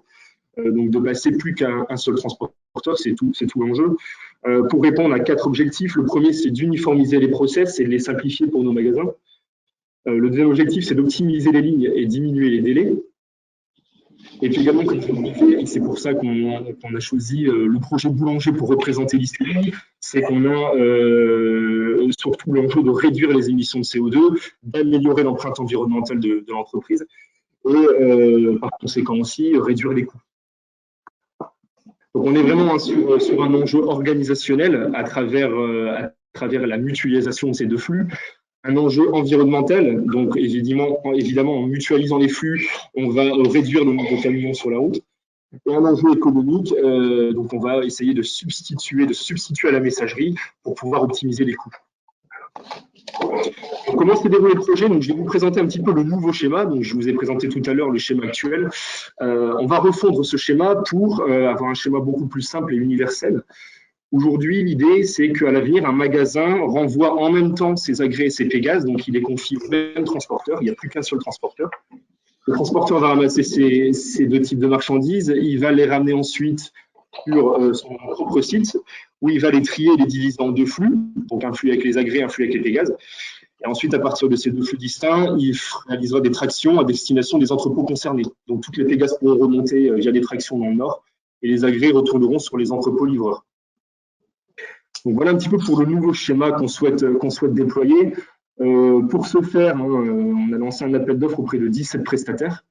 donc de passer plus qu'à un seul transporteur, c'est tout l'enjeu. Pour répondre à 4 objectifs, le premier, c'est d'uniformiser les process et de les simplifier pour nos magasins. Le deuxième objectif, c'est d'optimiser les lignes et diminuer les délais. Et puis également, comme je vous le disais, et c'est pour ça qu'on a choisi le projet Boulanger pour représenter l'ISTELI, c'est qu'on a surtout l'enjeu de réduire les émissions de CO2, d'améliorer l'empreinte environnementale de l'entreprise et par conséquent aussi réduire les coûts. Donc on est vraiment sur un enjeu organisationnel à travers la mutualisation de ces 2 flux. Un enjeu environnemental, donc évidemment en mutualisant les flux, on va réduire le nombre de camions sur la route. Et un enjeu économique, donc on va essayer de substituer à la messagerie pour pouvoir optimiser les coûts. Donc, comment s'est déroulé le projet? Donc, je vais vous présenter un petit peu le nouveau schéma. Donc, je vous ai présenté tout à l'heure le schéma actuel. On va refondre ce schéma pour avoir un schéma beaucoup plus simple et universel. Aujourd'hui, l'idée, c'est qu'à l'avenir, un magasin renvoie en même temps ses agrès et ses Pégases, donc il est confié au même transporteur, il n'y a plus qu'un seul transporteur. Le transporteur va ramasser ces 2 types de marchandises, il va les ramener ensuite sur son propre site, où il va les trier et les diviser en 2 flux, donc un flux avec les agrès, un flux avec les Pégases. Et ensuite, à partir de ces 2 flux distincts, il réalisera des tractions à destination des entrepôts concernés. Donc toutes les Pégases pourront remonter via des tractions dans le nord, et les agrès retourneront sur les entrepôts livreurs. Donc voilà un petit peu pour le nouveau schéma qu'on souhaite déployer. Pour ce faire, on a lancé un appel d'offres auprès de 17 prestataires.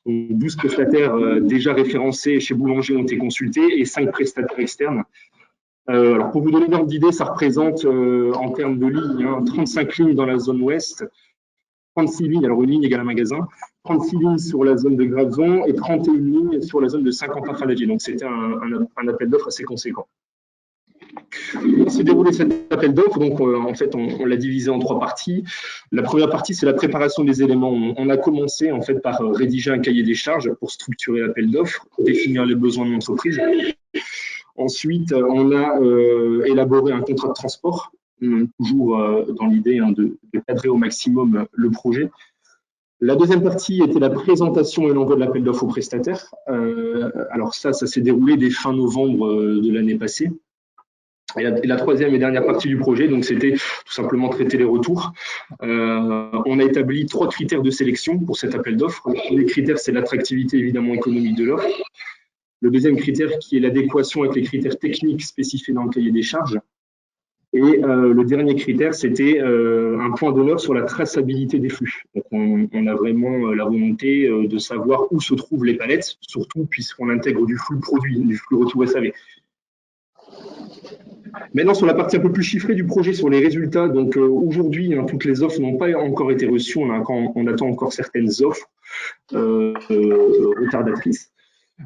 Donc 12 prestataires déjà référencés chez Boulanger ont été consultés et 5 prestataires externes. Alors pour vous donner une ordre d'idée, ça représente en termes de lignes, 35 lignes dans la zone ouest, 36 lignes, alors une ligne égale un magasin, 36 lignes sur la zone de Graveson et 31 lignes sur la zone de Saint-Quentin-Fallavier. Donc c'était un appel d'offres assez conséquent. Comment s'est déroulé cet appel d'offres? Donc, en fait, on l'a divisé en 3 parties. La première partie, c'est la préparation des éléments. On a commencé en fait par rédiger un cahier des charges pour structurer l'appel d'offres, définir les besoins de l'entreprise. Ensuite, on a élaboré un contrat de transport, toujours dans l'idée de cadrer au maximum le projet. La deuxième partie était la présentation et l'envoi de l'appel d'offres aux prestataires. Alors ça s'est déroulé dès fin novembre de l'année passée. Et la troisième et dernière partie du projet, donc c'était tout simplement traiter les retours. On a établi 3 critères de sélection pour cet appel d'offres. Le premier critère, c'est l'attractivité évidemment économique de l'offre. Le deuxième critère qui est l'adéquation avec les critères techniques spécifiés dans le cahier des charges. Et le dernier critère, c'était un point d'honneur sur la traçabilité des flux. Donc on a vraiment la volonté de savoir où se trouvent les palettes, surtout puisqu'on intègre du flux produit, du flux retour SAV. Maintenant, sur la partie un peu plus chiffrée du projet, sur les résultats, donc aujourd'hui, toutes les offres n'ont pas encore été reçues. On attend encore certaines offres retardatrices.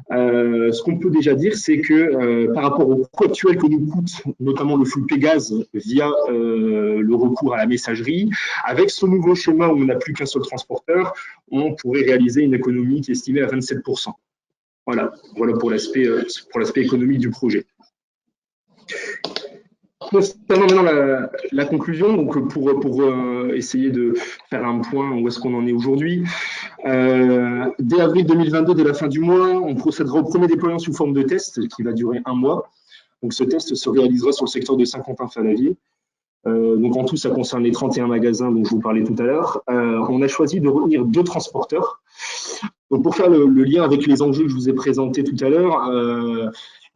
Ce qu'on peut déjà dire, c'est que par rapport au coût actuel que nous coûte, notamment le flux Pégase via le recours à la messagerie, avec ce nouveau schéma où on n'a plus qu'un seul transporteur, on pourrait réaliser une économie qui est estimée à 27%. Voilà pour l'aspect économique du projet. Concernant maintenant la conclusion, donc pour essayer de faire un point où est-ce qu'on en est aujourd'hui, dès avril 2022, dès la fin du mois, on procédera au premier déploiement sous forme de test qui va durer 1 mois. Donc ce test se réalisera sur le secteur de Saint-Quentin-Fallavier. Donc en tout, ça concerne les 31 magasins dont je vous parlais tout à l'heure. On a choisi de retenir 2 transporteurs. Donc pour faire le lien avec les enjeux que je vous ai présentés tout à l'heure,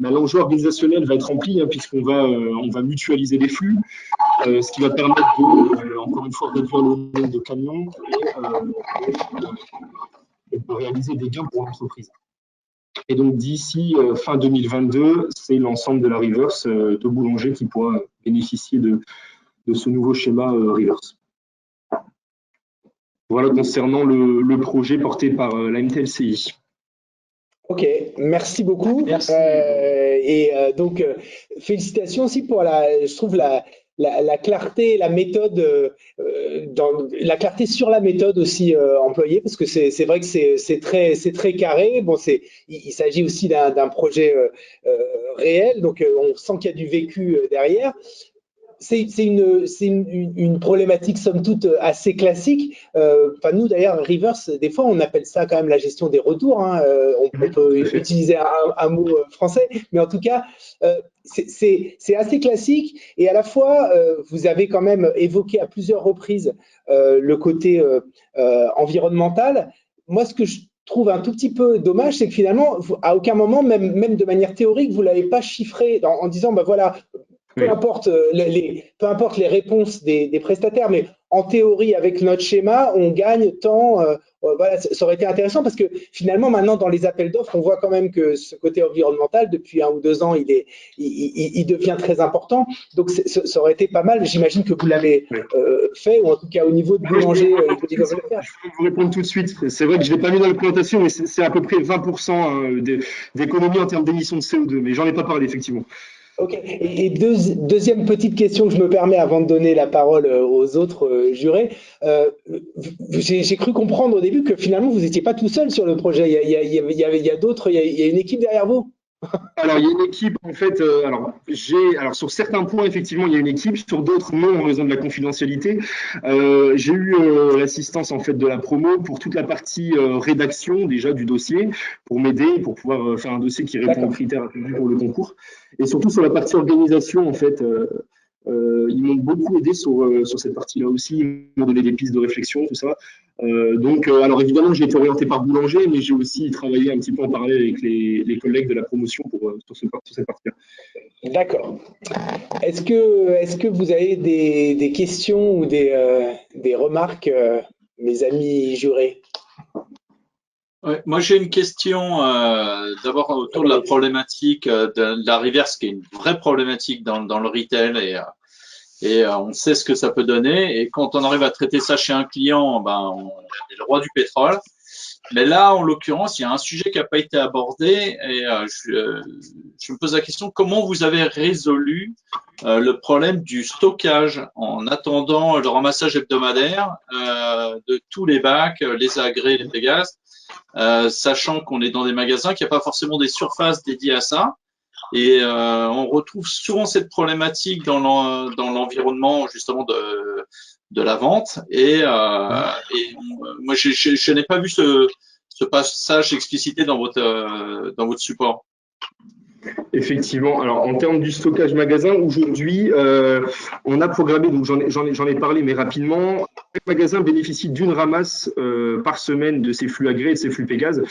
l'enjeu organisationnel va être rempli puisqu'on va mutualiser les flux, ce qui va permettre de, encore une fois, réduire le nombre de camions et de réaliser des gains pour l'entreprise. Et donc d'ici fin 2022, c'est l'ensemble de la reverse de Boulanger qui pourra bénéficier de ce nouveau schéma reverse. Voilà concernant le projet porté par la MTLCI. Ok, merci beaucoup. Merci. Donc, félicitations aussi pour je trouve la clarté, la méthode, la clarté sur la méthode aussi employée, parce que c'est vrai que c'est très carré. Bon, il s'agit aussi d'un projet réel, donc on sent qu'il y a du vécu derrière. C'est une problématique somme toute assez classique. Enfin, nous d'ailleurs, reverse, des fois on appelle ça quand même la gestion des retours. On peut utiliser un mot français, mais en tout cas, c'est assez classique. Et à la fois, vous avez quand même évoqué à plusieurs reprises le côté environnemental. Moi, ce que je trouve un tout petit peu dommage, c'est que finalement, à aucun moment, même de manière théorique, vous l'avez pas chiffré en disant, bah voilà. Peu importe les réponses des prestataires, mais en théorie, avec notre schéma, on gagne tant. Voilà, ça aurait été intéressant parce que finalement, maintenant, dans les appels d'offres, on voit quand même que ce côté environnemental, depuis 1 ou 2 ans, il devient très important. Donc, ça aurait été pas mal. J'imagine que vous l'avez fait, ou en tout cas au niveau de Boulanger. Je vais vous répondre tout de suite. C'est vrai que je ne l'ai pas mis dans la présentation, mais c'est à peu près 20% d'économie en termes d'émissions de CO2. Mais j'en ai pas parlé, effectivement. Ok. Et deuxième petite question que je me permets avant de donner la parole aux autres jurés. J'ai cru comprendre au début que finalement vous n'étiez pas tout seul sur le projet. Il y a d'autres, il y a une équipe derrière vous. Alors, il y a une équipe, en fait, alors sur certains points, effectivement, il y a une équipe, sur d'autres, non, en raison de la confidentialité. J'ai eu l'assistance, en fait, de la promo pour toute la partie rédaction, déjà, du dossier, pour m'aider, pour pouvoir faire un dossier qui répond aux critères attendus pour le concours. Et surtout, sur la partie organisation, en fait, ils m'ont beaucoup aidé sur cette partie-là aussi. Ils m'ont donné des pistes de réflexion, tout ça. Alors évidemment, j'ai été orienté par Boulanger, mais j'ai aussi travaillé un petit peu en parallèle avec les collègues de la promotion sur cette partie-là. D'accord. Est-ce que vous avez des questions ou des remarques, mes amis jurés? Ouais, moi, j'ai une question d'abord autour de la problématique de la reverse, qui est une vraie problématique dans le retail et on sait ce que ça peut donner. Et quand on arrive à traiter ça chez un client, ben, on est le roi du pétrole. Mais là, en l'occurrence, il y a un sujet qui n'a pas été abordé et je me pose la question, comment vous avez résolu le problème du stockage en attendant le ramassage hebdomadaire de tous les bacs, les agrès, les pégases, sachant qu'on est dans des magasins, qu'il n'y a pas forcément des surfaces dédiées à ça. Et on retrouve souvent cette problématique dans l'environnement justement de la vente. Et moi, je n'ai pas vu ce passage explicité dans votre support. Effectivement. Alors, en termes du stockage magasin, aujourd'hui, on a programmé, donc j'en ai parlé, mais rapidement, chaque magasin bénéficie d'une ramasse par semaine de ces flux agrès et de ces flux Pégase.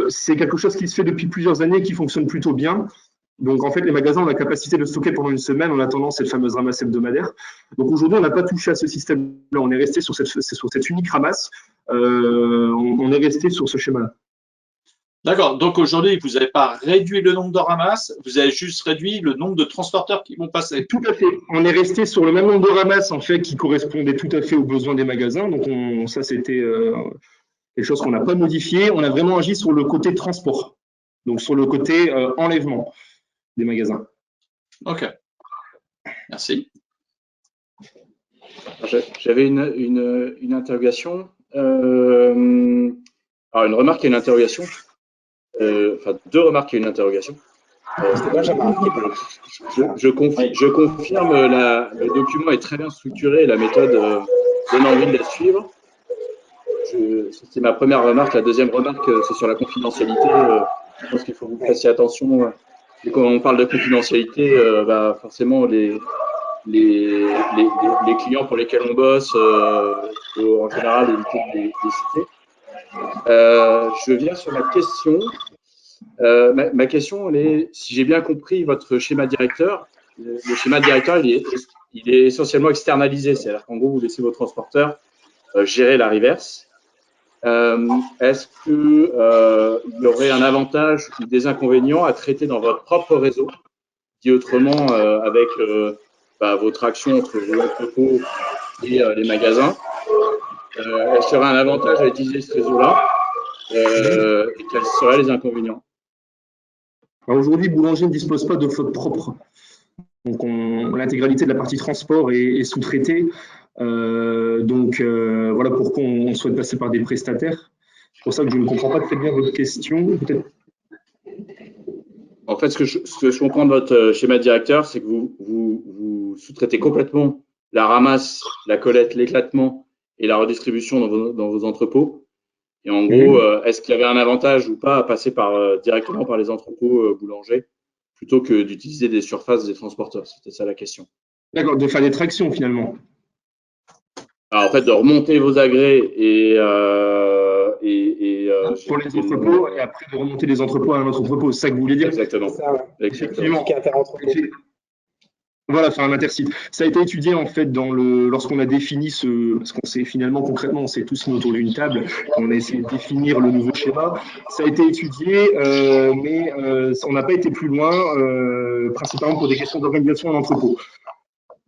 C'est quelque chose qui se fait depuis plusieurs années, qui fonctionne plutôt bien. Donc, en fait, les magasins ont la capacité de stocker pendant une semaine en attendant cette fameuse ramasse hebdomadaire. Donc, aujourd'hui, on n'a pas touché à ce système-là. On est resté sur cette unique ramasse. On est resté sur ce schéma-là. D'accord. Donc, aujourd'hui, vous n'avez pas réduit le nombre de ramasses, vous avez juste réduit le nombre de transporteurs qui vont passer. Tout à fait. On est resté sur le même nombre de ramasses, en fait, qui correspondait tout à fait aux besoins des magasins. Donc, ça, c'était quelque chose qu'on n'a pas modifié. On a vraiment agi sur le côté transport. Donc, sur le côté enlèvement des magasins. OK. Merci. J'avais une interrogation. Alors, une remarque et une interrogation. Enfin, deux remarques et une interrogation. Je confirme, le document est très bien structuré, la méthode donne envie de la suivre. C'est ma première remarque. La deuxième remarque, c'est sur la confidentialité. Je pense qu'il faut que vous fassiez attention. Et quand on parle de confidentialité, forcément, les clients pour lesquels on bosse, faut en général éviter de les citer. Je viens sur ma question. Ma question, elle est, si j'ai bien compris votre schéma directeur, le schéma directeur, il est essentiellement externalisé. C'est-à-dire qu'en gros, vous laissez vos transporteurs gérer la reverse. Est-ce qu'il y aurait un avantage ou des inconvénients à traiter dans votre propre réseau, dit autrement avec votre action entre vos entrepôts et les magasins? Est-ce qu'il y aurait un avantage à utiliser ce réseau-là et quels seraient les inconvénients? Aujourd'hui, Boulanger ne dispose pas de flotte propre. Donc, l'intégralité de la partie transport est sous-traitée. Voilà pourquoi on souhaite passer par des prestataires. C'est pour ça que je ne comprends pas très bien votre question. En fait, ce que je comprends de votre schéma directeur, c'est que vous sous-traitez complètement la ramasse, la collecte, l'éclatement et la redistribution dans vos entrepôts. Et en gros, est-ce qu'il y avait un avantage ou pas à passer directement par les entrepôts boulangers plutôt que d'utiliser des surfaces des transporteurs? C'était ça la question. D'accord, de faire des tractions finalement. Alors, en fait, de remonter vos agrès pour les entrepôts et après de remonter les entrepôts à un autre entrepôt. C'est ça que vous voulez dire? Exactement. Ça, effectivement. Voilà, faire un intercite. Ça a été étudié en fait lorsqu'on a défini parce qu'on s'est finalement concrètement, on s'est tous mis autour d'une table, on a essayé de définir le nouveau schéma. Ça a été étudié, mais on n'a pas été plus loin, principalement pour des questions d'organisation en entrepôt.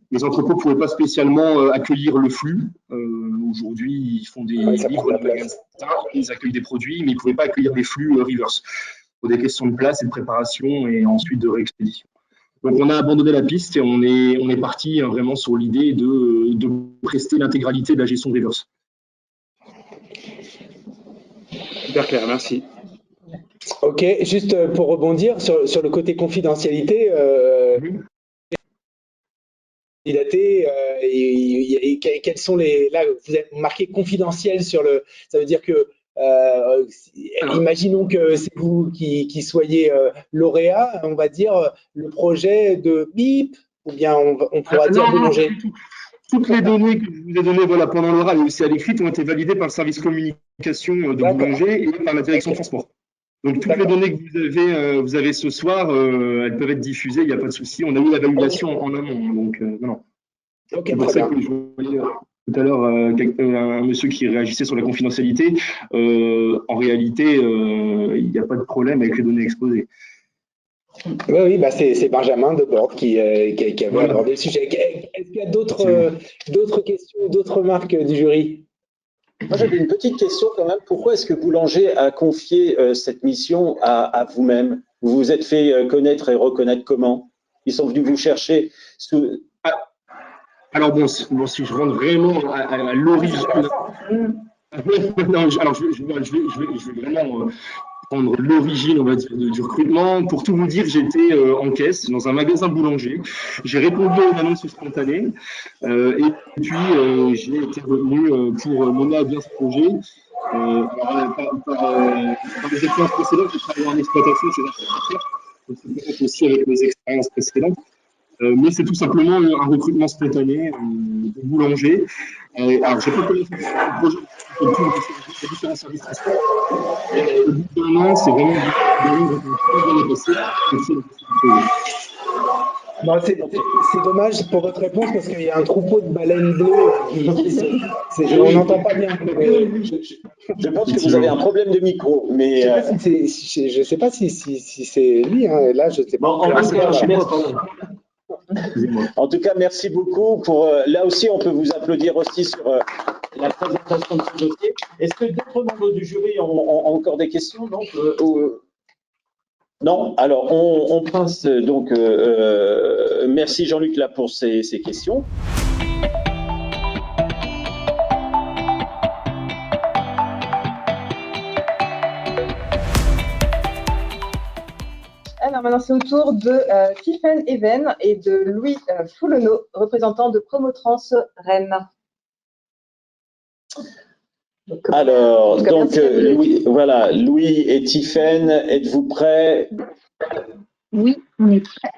Les entrepôts ne pouvaient pas spécialement accueillir le flux. Aujourd'hui, ils font des livres de magasins, ils accueillent des produits, mais ils ne pouvaient pas accueillir des flux reverse pour des questions de place et de préparation et ensuite de réexpédition. Donc, on a abandonné la piste et on est parti vraiment sur l'idée de prester l'intégralité de la gestion de reverse. Super clair, merci. Ok, juste pour rebondir sur le côté confidentialité, quels sont là, vous avez marqué confidentiel sur ça veut dire que imaginons que c'est vous qui soyez lauréat, on va dire le projet de BIP, ou bien on pourra dire Boulanger. toutes les données que je vous ai données voilà, pendant l'oral et aussi à l'écrit ont été validées par le service communication de Boulanger et par la direction transport. Donc, toutes les données que vous avez ce soir, elles peuvent être diffusées, il n'y a pas de souci. On a eu la validation en amont. Donc, non. C'est pour ça que je voyais tout à l'heure un monsieur qui réagissait sur la confidentialité. En réalité, il n'y a pas de problème avec les données exposées. Oui, bah c'est Benjamin Debord qui avait abordé le sujet. Est-ce qu'il y a d'autres questions, d'autres remarques du jury? Moi, j'avais une petite question quand même. Pourquoi est-ce que Boulanger a confié cette mission à vous-même? Vous vous êtes fait connaître et reconnaître comment? Ils sont venus vous chercher Alors bon, si je rentre vraiment à l'origine, non, alors je vais vraiment prendre l'origine, on va dire, du recrutement. Pour tout vous dire, j'étais en caisse dans un magasin boulanger. J'ai répondu à une annonce spontanée et puis j'ai été retenu pour mener à bien ce projet. Par mes expériences précédentes, j'ai travaillé en exploitation, donc c'est peut-être aussi avec mes expériences précédentes. Mais c'est tout simplement un recrutement spontané de boulanger. Alors, j'ai pas connaissance du projet de différents services transport. Au bout d'un an, c'est vraiment bien passé. Non, c'est dommage pour votre réponse parce qu'il y a un troupeau de baleines bleues. On n'entend pas bien. Je pense que vous avez un problème de micro, mais je ne sais pas si c'est lui. Hein. Là, je ne sais pas. En tout cas, merci beaucoup. Là aussi, on peut vous applaudir aussi sur la présentation de ce dossier. Est-ce que d'autres membres du jury ont encore des questions? Non. Alors, on passe donc. Merci Jean-Luc là pour ces questions. Alors maintenant, c'est au tour de Tiffaine Even et de Louis Foulonneau, représentant de Promotrans Rennes. Alors, donc, Louis et Tiffaine, êtes-vous prêts? Oui, on est prêts.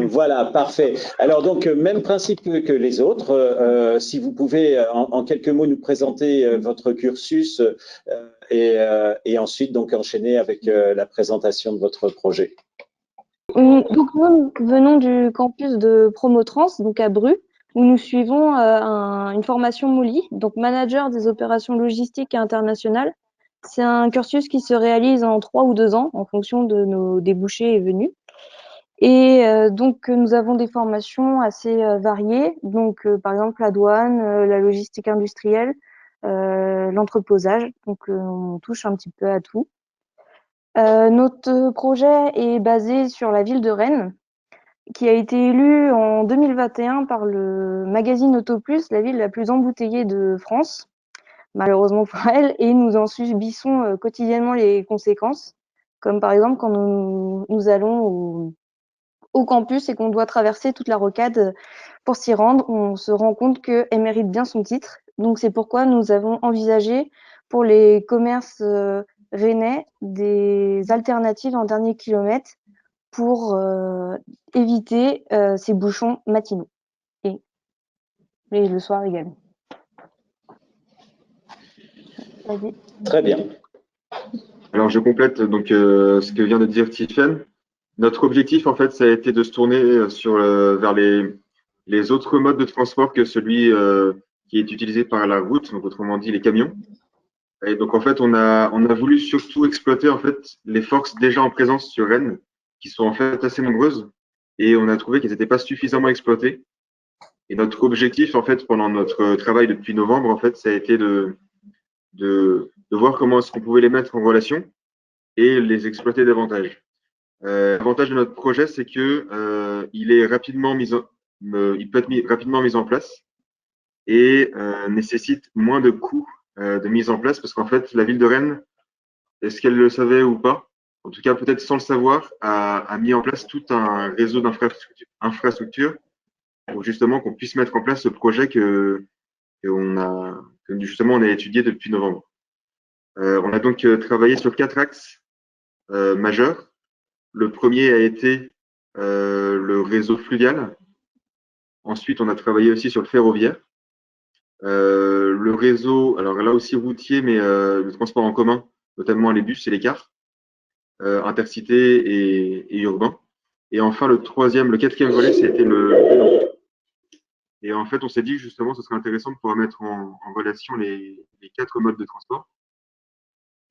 Voilà, parfait. Alors donc, même principe que les autres. Si vous pouvez en quelques mots nous présenter votre cursus et ensuite donc enchaîner avec la présentation de votre projet. Donc nous venons du campus de Promotrans, donc à Bru, où nous suivons une formation MOLI, donc manager des opérations logistiques et internationales. C'est un cursus qui se réalise en 3 ou 2 ans en fonction de nos débouchés et venus. Et donc nous avons des formations assez variées, donc par exemple la douane, la logistique industrielle, l'entreposage, donc on touche un petit peu à tout. Notre projet est basé sur la ville de Rennes, qui a été élue en 2021 par le magazine Autoplus, la ville la plus embouteillée de France, malheureusement pour elle, et nous en subissons quotidiennement les conséquences, comme par exemple quand nous allons au campus et qu'on doit traverser toute la rocade pour s'y rendre, on se rend compte qu'elle mérite bien son titre. Donc c'est pourquoi nous avons envisagé pour les commerces rennais des alternatives en dernier kilomètre pour éviter ces bouchons matinaux et le soir également. Vas-y. Très bien. Alors je complète donc ce que vient de dire Tiffaine. Notre objectif, en fait, ça a été de se tourner vers les autres modes de transport que celui qui est utilisé par la route, donc autrement dit les camions. Et donc, en fait, on a voulu surtout exploiter en fait les forces déjà en présence sur Rennes, qui sont en fait assez nombreuses, et on a trouvé qu'elles n'étaient pas suffisamment exploitées. Et notre objectif, en fait, pendant notre travail depuis novembre, en fait, ça a été de voir comment est-ce qu'on pouvait les mettre en relation et les exploiter davantage. L'avantage de notre projet, c'est que il peut être rapidement mis en place et nécessite moins de coûts de mise en place parce qu'en fait, la ville de Rennes, est-ce qu'elle le savait ou pas? En tout cas, peut-être sans le savoir, a mis en place tout un réseau d'infrastructures pour justement qu'on puisse mettre en place ce projet que justement on a étudié depuis novembre. On a donc travaillé sur 4 axes majeurs. Le premier a été le réseau fluvial. Ensuite, on a travaillé aussi sur le ferroviaire. Le réseau, alors là aussi routier, mais le transport en commun, notamment les bus et les cars, intercités et urbains. Et enfin, le quatrième volet, c'était le vélo. Et en fait, on s'est dit justement, ce serait intéressant de pouvoir mettre en relation les 4 modes de transport.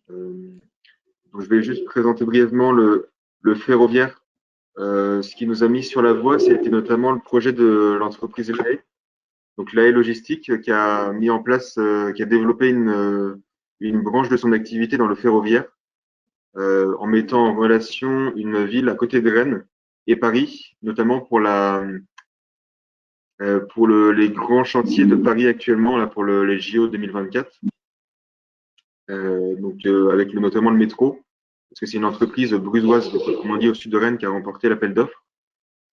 Donc, je vais juste présenter brièvement le ferroviaire. Ce qui nous a mis sur la voie, c'était notamment le projet de l'entreprise LAE, donc LAE Logistique, qui a mis en place, qui a développé une branche de son activité dans le ferroviaire, en mettant en relation une ville à côté de Rennes et Paris, notamment pour les grands chantiers de Paris actuellement, là, pour les JO 2024. Donc, avec notamment le métro, parce que c'est une entreprise brugeoise, comme on dit, au sud de Rennes, qui a remporté l'appel d'offres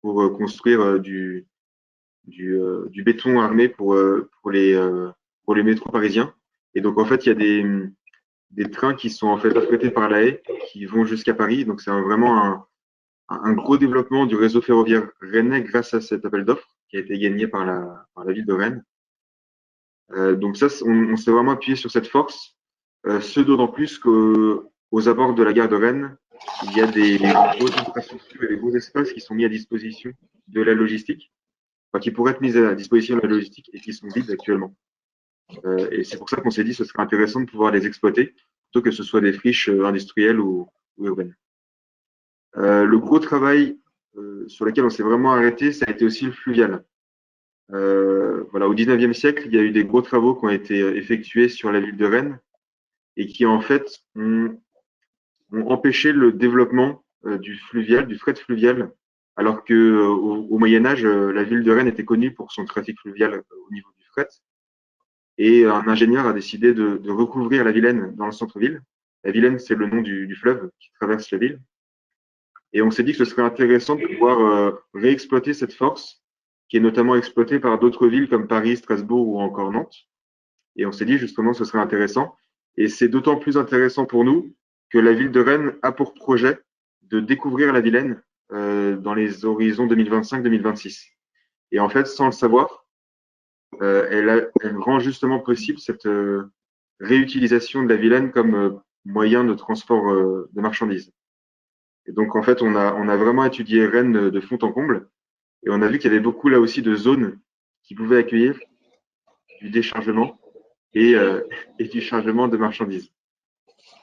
pour construire du béton armé pour les métros parisiens. Et donc, en fait, il y a des trains qui sont en fait affrétés par la Haye, qui vont jusqu'à Paris. Donc, c'est vraiment un gros développement du réseau ferroviaire rennais grâce à cet appel d'offres qui a été gagné par la ville de Rennes. Donc ça, on s'est vraiment appuyé sur cette force, ce d'autant plus qu'aux abords de la gare de Rennes, il y a des grosses infrastructures et des gros espaces qui sont mis à disposition de la logistique, enfin, qui pourraient être mis à disposition de la logistique et qui sont vides actuellement. Et c'est pour ça qu'on s'est dit que ce serait intéressant de pouvoir les exploiter, plutôt que ce soit des friches industrielles ou urbaines. Le gros travail sur lequel on s'est vraiment arrêté, ça a été aussi le fluvial. Voilà, au 19e siècle, il y a eu des gros travaux qui ont été effectués sur la ville de Rennes et qui, en fait, ont empêché le développement du fret fluvial, alors que au Moyen-Âge, la ville de Rennes était connue pour son trafic fluvial au niveau du fret. Et un ingénieur a décidé de recouvrir la Vilaine dans le centre-ville. La Vilaine, c'est le nom du fleuve qui traverse la ville. Et on s'est dit que ce serait intéressant de pouvoir réexploiter cette force, qui est notamment exploitée par d'autres villes comme Paris, Strasbourg ou encore Nantes. Et on s'est dit justement que ce serait intéressant. Et c'est d'autant plus intéressant pour nous que la ville de Rennes a pour projet de découvrir la Vilaine dans les horizons 2025-2026. Et en fait, sans le savoir, elle rend justement possible cette réutilisation de la Vilaine comme moyen de transport de marchandises. Et donc, en fait, on a vraiment étudié Rennes de fond en comble et on a vu qu'il y avait beaucoup là aussi de zones qui pouvaient accueillir du déchargement et du chargement de marchandises.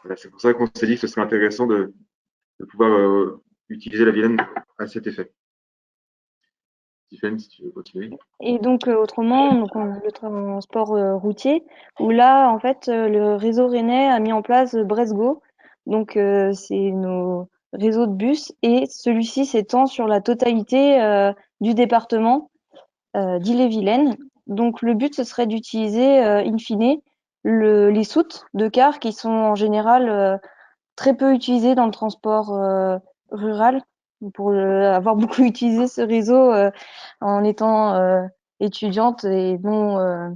Voilà, c'est pour ça qu'on s'est dit que ce serait intéressant de pouvoir utiliser la Vilaine à cet effet. Stéphane, si tu veux continuer. Et donc, autrement, donc on a le transport routier, où là, en fait, le réseau rennais a mis en place Bresgo. Donc, c'est nos réseaux de bus et celui-ci s'étend sur la totalité du département d'Ille-et-Vilaine. Donc, le but, ce serait d'utiliser, in fine, les soutes de cars qui sont en général très peu utilisées dans le transport rural. Pour avoir beaucoup utilisé ce réseau en étant étudiante et non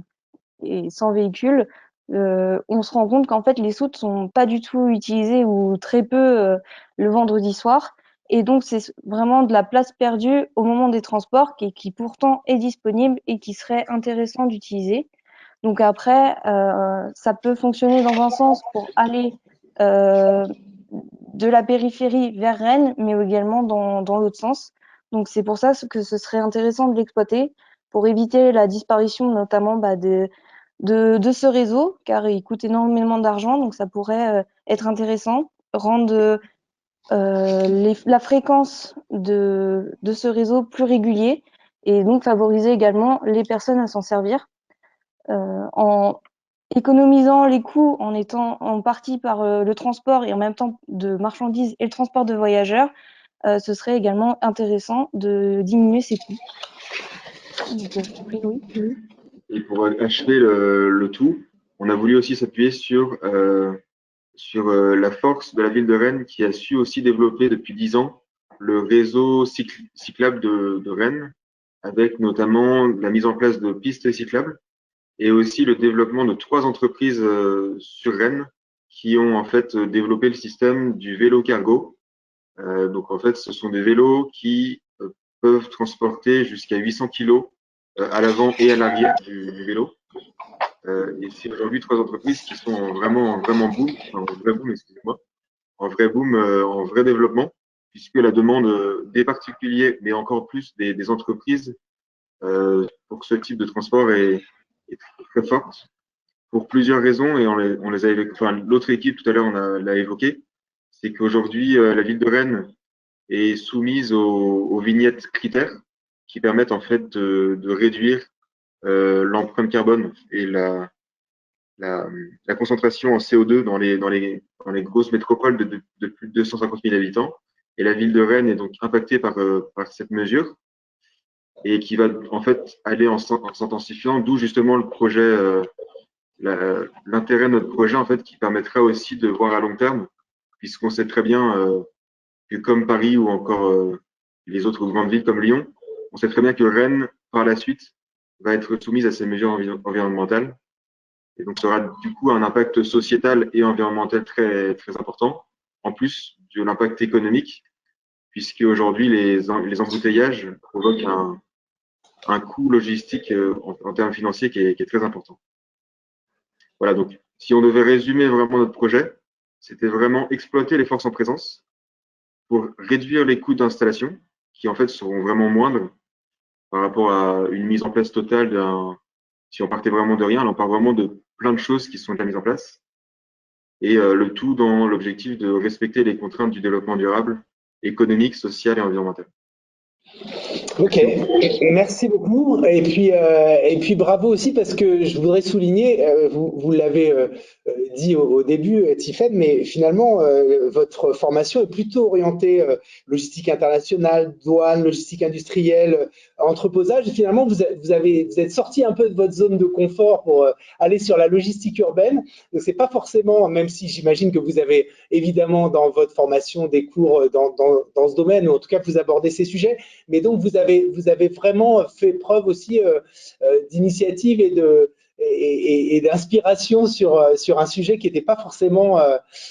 et sans véhicule, on se rend compte qu'en fait les soutes sont pas du tout utilisées ou très peu le vendredi soir. Et donc c'est vraiment de la place perdue au moment des transports qui pourtant est disponible et qui serait intéressant d'utiliser. Donc après, ça peut fonctionner dans un sens pour aller de la périphérie vers Rennes, mais également dans l'autre sens. Donc c'est pour ça que ce serait intéressant de l'exploiter pour éviter la disparition notamment de ce réseau, car il coûte énormément d'argent, donc ça pourrait être intéressant, rendre la fréquence de ce réseau plus régulier et donc favoriser également les personnes à s'en servir en économisant les coûts en étant en partie par le transport et en même temps de marchandises et le transport de voyageurs, ce serait également intéressant de diminuer ces coûts. Et pour achever le tout, on a voulu aussi s'appuyer sur la force de la ville de Rennes qui a su aussi développer depuis 10 ans le réseau cyclable de Rennes, avec notamment la mise en place de pistes cyclables et aussi le développement de 3 entreprises sur Rennes qui ont en fait développé le système du vélo cargo. Donc en fait, ce sont des vélos qui peuvent transporter jusqu'à 800 kg à l'avant et à l'arrière du vélo. Et c'est aujourd'hui 3 entreprises qui sont vraiment boom, en vrai boom, excusez-moi, en vrai boom, en vrai développement, puisque la demande des particuliers, mais encore plus des entreprises pour ce type de transport est très forte pour plusieurs raisons et on les a évoquées. Enfin, l'autre équipe tout à l'heure l'a évoqué, c'est qu'aujourd'hui la ville de Rennes est soumise aux vignettes critères qui permettent en fait de réduire l'empreinte carbone et la concentration en CO2 dans les grosses métropoles de plus de 250 000 habitants. Et la ville de Rennes est donc impactée par cette mesure et qui va en fait aller en s'intensifiant, d'où justement le projet, l'intérêt de notre projet en fait qui permettra aussi de voir à long terme, puisqu'on sait très bien que comme Paris ou encore les autres grandes villes comme Lyon, on sait très bien que Rennes, par la suite, va être soumise à ces mesures environnementales. Et donc, ça aura du coup un impact sociétal et environnemental très, très important, en plus de l'impact économique, puisque aujourd'hui, les embouteillages provoquent un coût logistique en termes financiers qui est très important. Voilà, donc si on devait résumer vraiment notre projet, c'était vraiment exploiter les forces en présence pour réduire les coûts d'installation, qui en fait seront vraiment moindres par rapport à une mise en place totale si on partait vraiment de rien, là on part vraiment de plein de choses qui sont déjà mises en place, et le tout dans l'objectif de respecter les contraintes du développement durable, économique, social et environnemental. Ok, merci beaucoup. Et puis bravo aussi parce que je voudrais souligner, vous l'avez dit au début, Tiffaine, mais finalement votre formation est plutôt orientée logistique internationale, douane, logistique industrielle, entreposage. Et finalement, vous êtes sorti un peu de votre zone de confort pour aller sur la logistique urbaine. Donc c'est pas forcément, même si j'imagine que vous avez évidemment dans votre formation des cours dans ce domaine, ou en tout cas vous abordez ces sujets. Mais donc, vous avez vraiment fait preuve aussi d'initiative et d'inspiration sur un sujet qui n'était pas forcément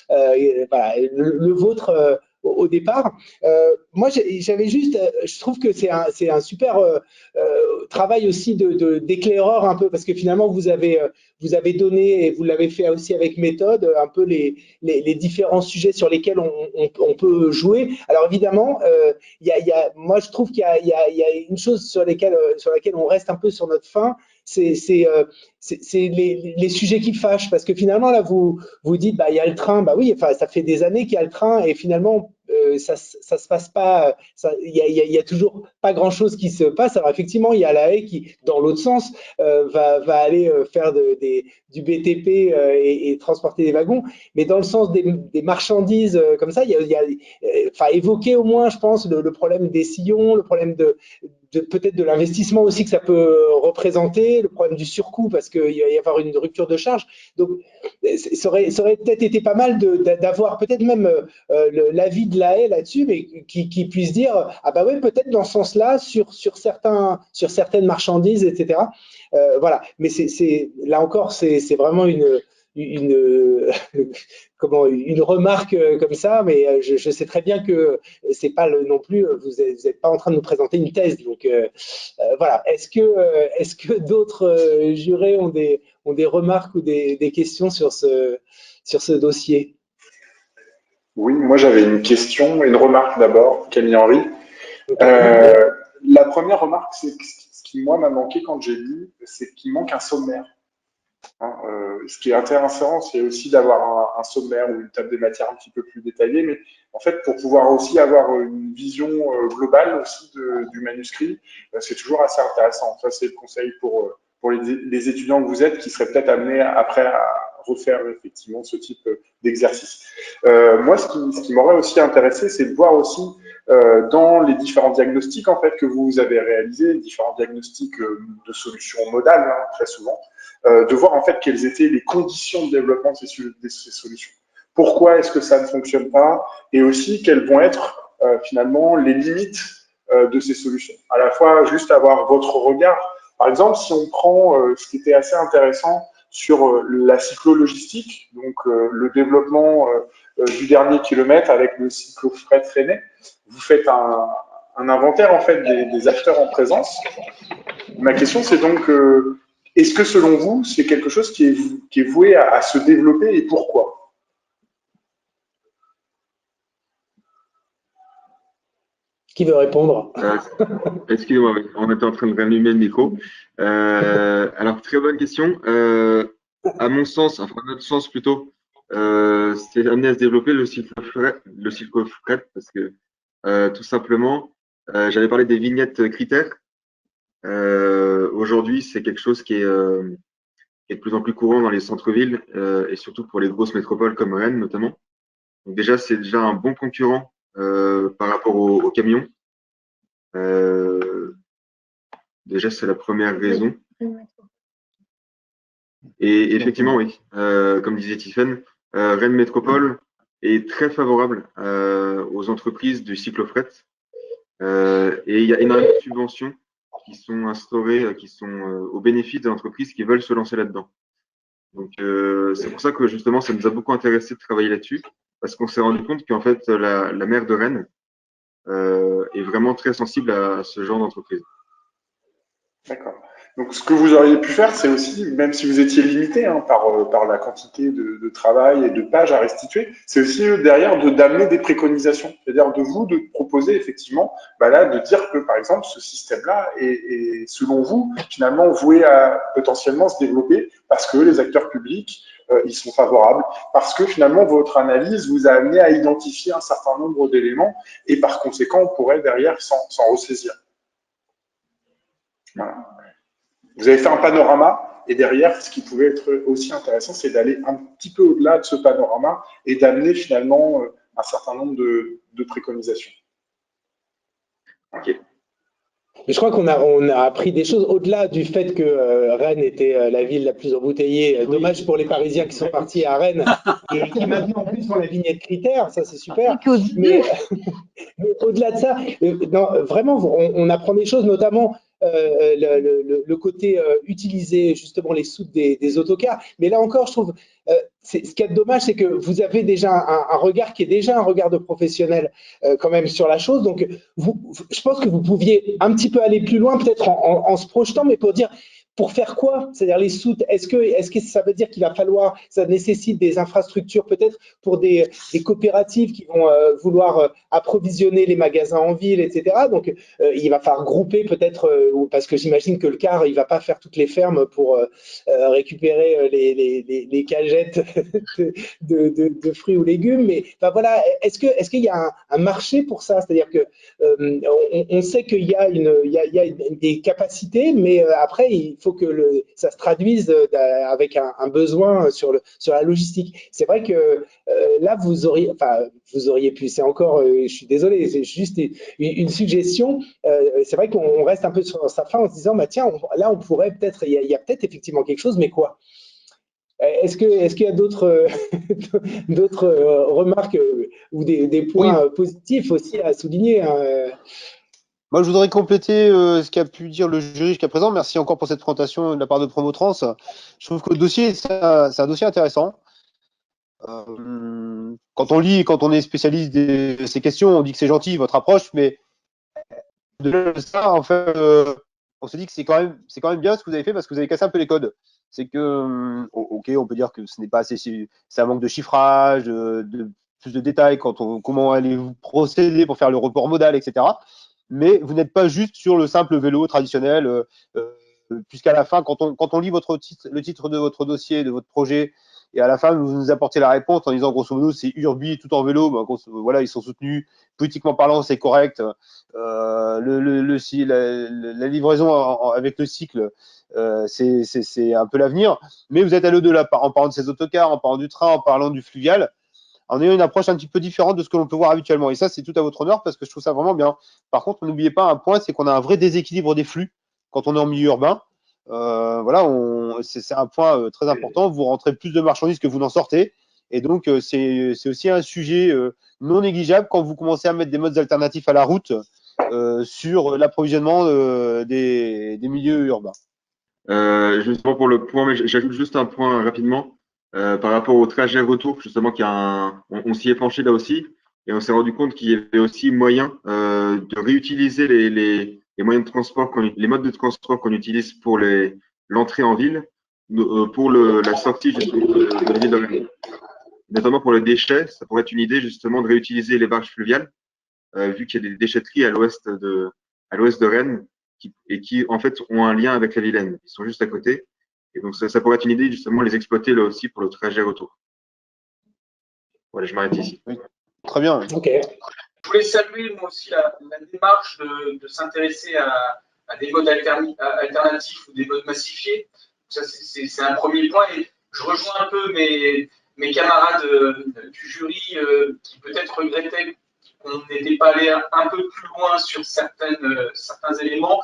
voilà, le vôtre au départ. Moi, j'avais juste, je trouve que c'est un super travail aussi d'éclaireur un peu, parce que finalement, vous avez donné, et vous l'avez fait aussi avec méthode, un peu les différents sujets sur lesquels on peut jouer. Alors évidemment, moi, je trouve qu'il y a une chose sur laquelle on reste un peu sur notre faim, c'est les sujets qui fâchent, parce que finalement là vous dites bah il y a le train, bah oui, enfin ça fait des années qu'il y a le train et finalement ça se passe pas, il y a toujours pas grand chose qui se passe. Alors effectivement il y a la haie qui dans l'autre sens va aller faire du BTP et transporter des wagons, mais dans le sens des marchandises comme ça, il y a enfin évoquer au moins je pense le problème des sillons, le problème peut-être de l'investissement aussi que ça peut représenter, le problème du surcoût parce qu'il va y avoir une rupture de charge. Donc, ça aurait peut-être été pas mal d'avoir peut-être même l'avis de la haie là-dessus, mais qui puisse dire ah bah ouais peut-être dans ce sens-là sur certaines marchandises, etc. Voilà. Mais là encore c'est vraiment une remarque comme ça, mais je sais très bien que c'est pas non plus, vous êtes pas en train de nous présenter une thèse, donc voilà. Est-ce que d'autres jurés ont des remarques ou des questions sur ce dossier? Oui, moi j'avais une question et une remarque d'abord, Camille Henry. La première remarque, c'est que ce qui moi m'a manqué quand j'ai lu, c'est qu'il manque un sommaire. Ce qui est intéressant, c'est aussi d'avoir un sommaire ou une table des matières un petit peu plus détaillée, mais en fait, pour pouvoir aussi avoir une vision globale aussi du manuscrit, c'est toujours assez intéressant. Ça, c'est le conseil pour les étudiants que vous êtes qui seraient peut-être amenés après à refaire effectivement ce type d'exercice. Moi, ce qui m'aurait aussi intéressé, c'est de voir aussi dans les différents diagnostics en fait que vous avez réalisés, les différents diagnostics de solutions modales, hein, très souvent, de voir en fait quelles étaient les conditions de développement de ces solutions. Pourquoi est-ce que ça ne fonctionne pas et aussi quelles vont être finalement les limites de ces solutions. À la fois juste avoir votre regard. Par exemple, si on prend ce qui était assez intéressant sur la cyclo-logistique, donc le développement du dernier kilomètre avec le cyclo-fret rennais, vous faites un inventaire en fait des acteurs en présence. Ma question, c'est donc, est-ce que selon vous, c'est quelque chose qui est voué à se développer et pourquoi? Qui veut répondre? Excusez-moi, oui, on était en train de rallumer le micro. Alors, très bonne question. À mon sens, enfin à notre sens plutôt, c'est amené à se développer le cyclofret parce que tout simplement, j'avais parlé des vignettes critères. Aujourd'hui, c'est quelque chose qui est de plus en plus courant dans les centres-villes et surtout pour les grosses métropoles comme Rennes notamment. Donc déjà, c'est déjà un bon concurrent par rapport aux camions. Déjà, c'est la première raison. Et effectivement, oui, comme disait Tiffaine, Rennes Métropole est très favorable aux entreprises du cyclofret. Et il y a énormément de subventions qui sont instaurées, qui sont au bénéfice des entreprises qui veulent se lancer là-dedans. Donc, c'est pour ça que justement, ça nous a beaucoup intéressé de travailler là-dessus, parce qu'on s'est rendu compte qu'en fait, la maire de Rennes est vraiment très sensible à ce genre d'entreprise. D'accord. Donc, ce que vous auriez pu faire, c'est aussi, même si vous étiez limité par la quantité de travail et de pages à restituer, c'est aussi derrière d'amener des préconisations. C'est-à-dire de proposer effectivement, là, de dire que, par exemple, ce système-là est, selon vous, finalement voué à potentiellement se développer parce que les acteurs publics, ils sont favorables, parce que finalement, votre analyse vous a amené à identifier un certain nombre d'éléments et par conséquent, on pourrait derrière s'en ressaisir. Voilà. Vous avez fait un panorama et derrière, ce qui pouvait être aussi intéressant, c'est d'aller un petit peu au-delà de ce panorama et d'amener finalement un certain nombre de préconisations. Ok. Mais je crois qu'on a appris des choses au-delà du fait que Rennes était la ville la plus embouteillée. Dommage pour les Parisiens qui sont partis à Rennes et qui maintenant en plus font la vignette critère, ça c'est super. Mais au-delà de ça, non, vraiment, on apprend des choses, notamment le côté utiliser justement les soutes des autocars. Mais là encore, je trouve, ce qui est dommage, c'est que vous avez déjà un regard qui est déjà un regard de professionnel quand même sur la chose. Donc, je pense que vous pouviez un petit peu aller plus loin, peut-être en se projetant, mais pour dire, pour faire quoi? C'est-à-dire les soutes, est-ce que ça veut dire qu'il va falloir, ça nécessite des infrastructures peut-être pour des coopératives qui vont vouloir approvisionner les magasins en ville, etc. Donc, il va falloir grouper peut-être, parce que j'imagine que le car, il va pas faire toutes les fermes pour récupérer les cagettes de fruits ou légumes. Mais enfin, voilà, est-ce qu'il y a un marché pour ça? C'est-à-dire que on sait qu'il y a des capacités, mais après, il faut que ça se traduise avec un besoin sur la logistique. C'est vrai que là, vous auriez pu, c'est encore, je suis désolé, c'est juste une suggestion. C'est vrai qu'on reste un peu sur sa fin en se disant, bah, tiens, là, on pourrait peut-être, il y a peut-être effectivement quelque chose, mais quoi? Est-ce qu'il y a d'autres remarques ou des points positifs aussi à souligner, hein? Moi, je voudrais compléter ce qu'a pu dire le jury jusqu'à présent. Merci encore pour cette présentation de la part de Promotrans. Je trouve que le dossier, c'est un dossier intéressant. Quand on lit, quand on est spécialiste de ces questions, on dit que c'est gentil votre approche, mais de ça, en fait, on se dit que c'est quand même bien ce que vous avez fait parce que vous avez cassé un peu les codes. C'est que, ok, on peut dire que ce n'est pas assez, c'est un manque de chiffrage, de plus de détails comment allez-vous procéder pour faire le report modal, etc. Mais vous n'êtes pas juste sur le simple vélo traditionnel, puisqu'à la fin, quand on lit le titre de votre dossier, de votre projet, et à la fin, vous nous apportez la réponse en disant grosso modo, c'est Urbi tout en vélo. Ben, voilà, ils sont soutenus. Politiquement parlant, c'est correct. La livraison avec le cycle, c'est un peu l'avenir. Mais vous êtes allé au-delà en parlant de ces autocars, en parlant du train, en parlant du fluvial, en ayant une approche un petit peu différente de ce que l'on peut voir habituellement. Et ça, c'est tout à votre honneur parce que je trouve ça vraiment bien. Par contre, n'oubliez pas un point, c'est qu'on a un vrai déséquilibre des flux quand on est en milieu urbain. Voilà, c'est un point très important. Vous rentrez plus de marchandises que vous n'en sortez. Et donc, c'est aussi un sujet non négligeable quand vous commencez à mettre des modes alternatifs à la route sur l'approvisionnement des milieux urbains. Justement pour le point, mais j'ajoute juste un point rapidement par rapport au trajet retour, justement, on s'y est penché là aussi. Et on s'est rendu compte qu'il y avait aussi moyen de réutiliser les moyens de transport, les modes de transport qu'on utilise pour l'entrée en ville, pour la sortie justement de la ville de Rennes. Notamment pour le déchet, ça pourrait être une idée justement de réutiliser les barges fluviales, vu qu'il y a des déchetteries à l'ouest de Rennes qui en fait ont un lien avec la Vilaine. Ils sont juste à côté. Et donc ça pourrait être une idée justement de les exploiter là aussi pour le trajet retour. Voilà, je m'arrête ici. Oui. Très bien. Ok. Je voulais saluer moi aussi la démarche de s'intéresser à des modes alternatifs ou des modes massifiés. Ça, c'est un premier point. Et je rejoins un peu mes camarades du jury qui peut-être regrettaient qu'on n'était pas allé un peu plus loin sur certains éléments.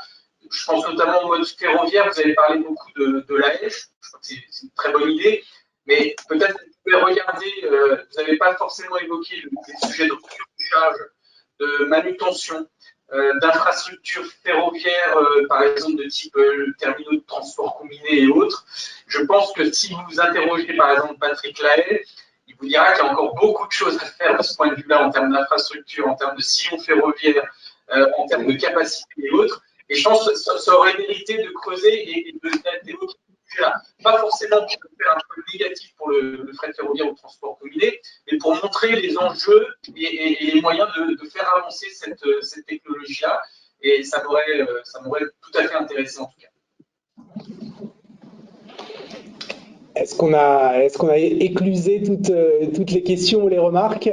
Je pense notamment au mode ferroviaire. Vous avez parlé beaucoup de l'AF. Je crois que c'est une très bonne idée. Mais peut-être que vous pouvez regarder, vous n'avez pas forcément évoqué les sujets de recharge, de manutention, d'infrastructures ferroviaires, par exemple de type terminaux de transport combiné et autres. Je pense que si vous interrogez par exemple Patrick Lahaye, il vous dira qu'il y a encore beaucoup de choses à faire de ce point de vue-là en termes d'infrastructure, en termes de sillons ferroviaires, en termes de capacité et autres. Et je pense que ça aurait mérité de creuser et d'évoquer ce sujet-là. Pas forcément pour faire un truc négatif pour le fret ferroviaire ou le transport combiné, mais pour montrer les enjeux et les moyens de faire avancer cette technologie-là. Et ça m'aurait tout à fait intéressé en tout cas. Est-ce qu'on a éclusé toutes les questions ou les remarques?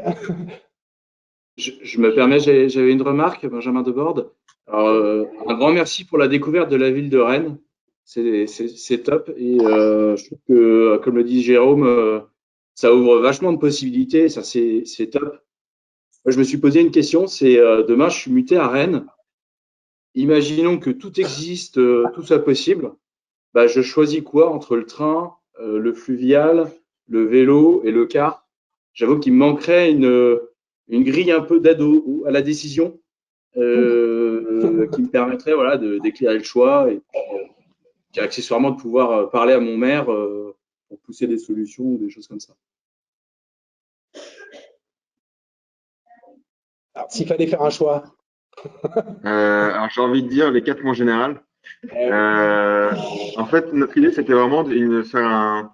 Je me permets, j'avais une remarque, Benjamin Deborde. Alors, un grand merci pour la découverte de la ville de Rennes. C'est top. Et je trouve que, comme le dit Jérôme, ça ouvre vachement de possibilités. Ça, c'est top. Moi, je me suis posé une question. C'est demain, je suis muté à Rennes. Imaginons que tout existe, tout soit possible. Bah, je choisis quoi entre le train, le fluvial, le vélo et le car? J'avoue qu'il me manquerait une grille un peu d'aide à la décision qui me permettrait voilà, d'éclairer le choix et puis, accessoirement de pouvoir parler à mon maire pour pousser des solutions ou des choses comme ça. Alors, s'il fallait faire un choix. Alors, j'ai envie de dire les quatre en général. En fait, notre idée, c'était vraiment de faire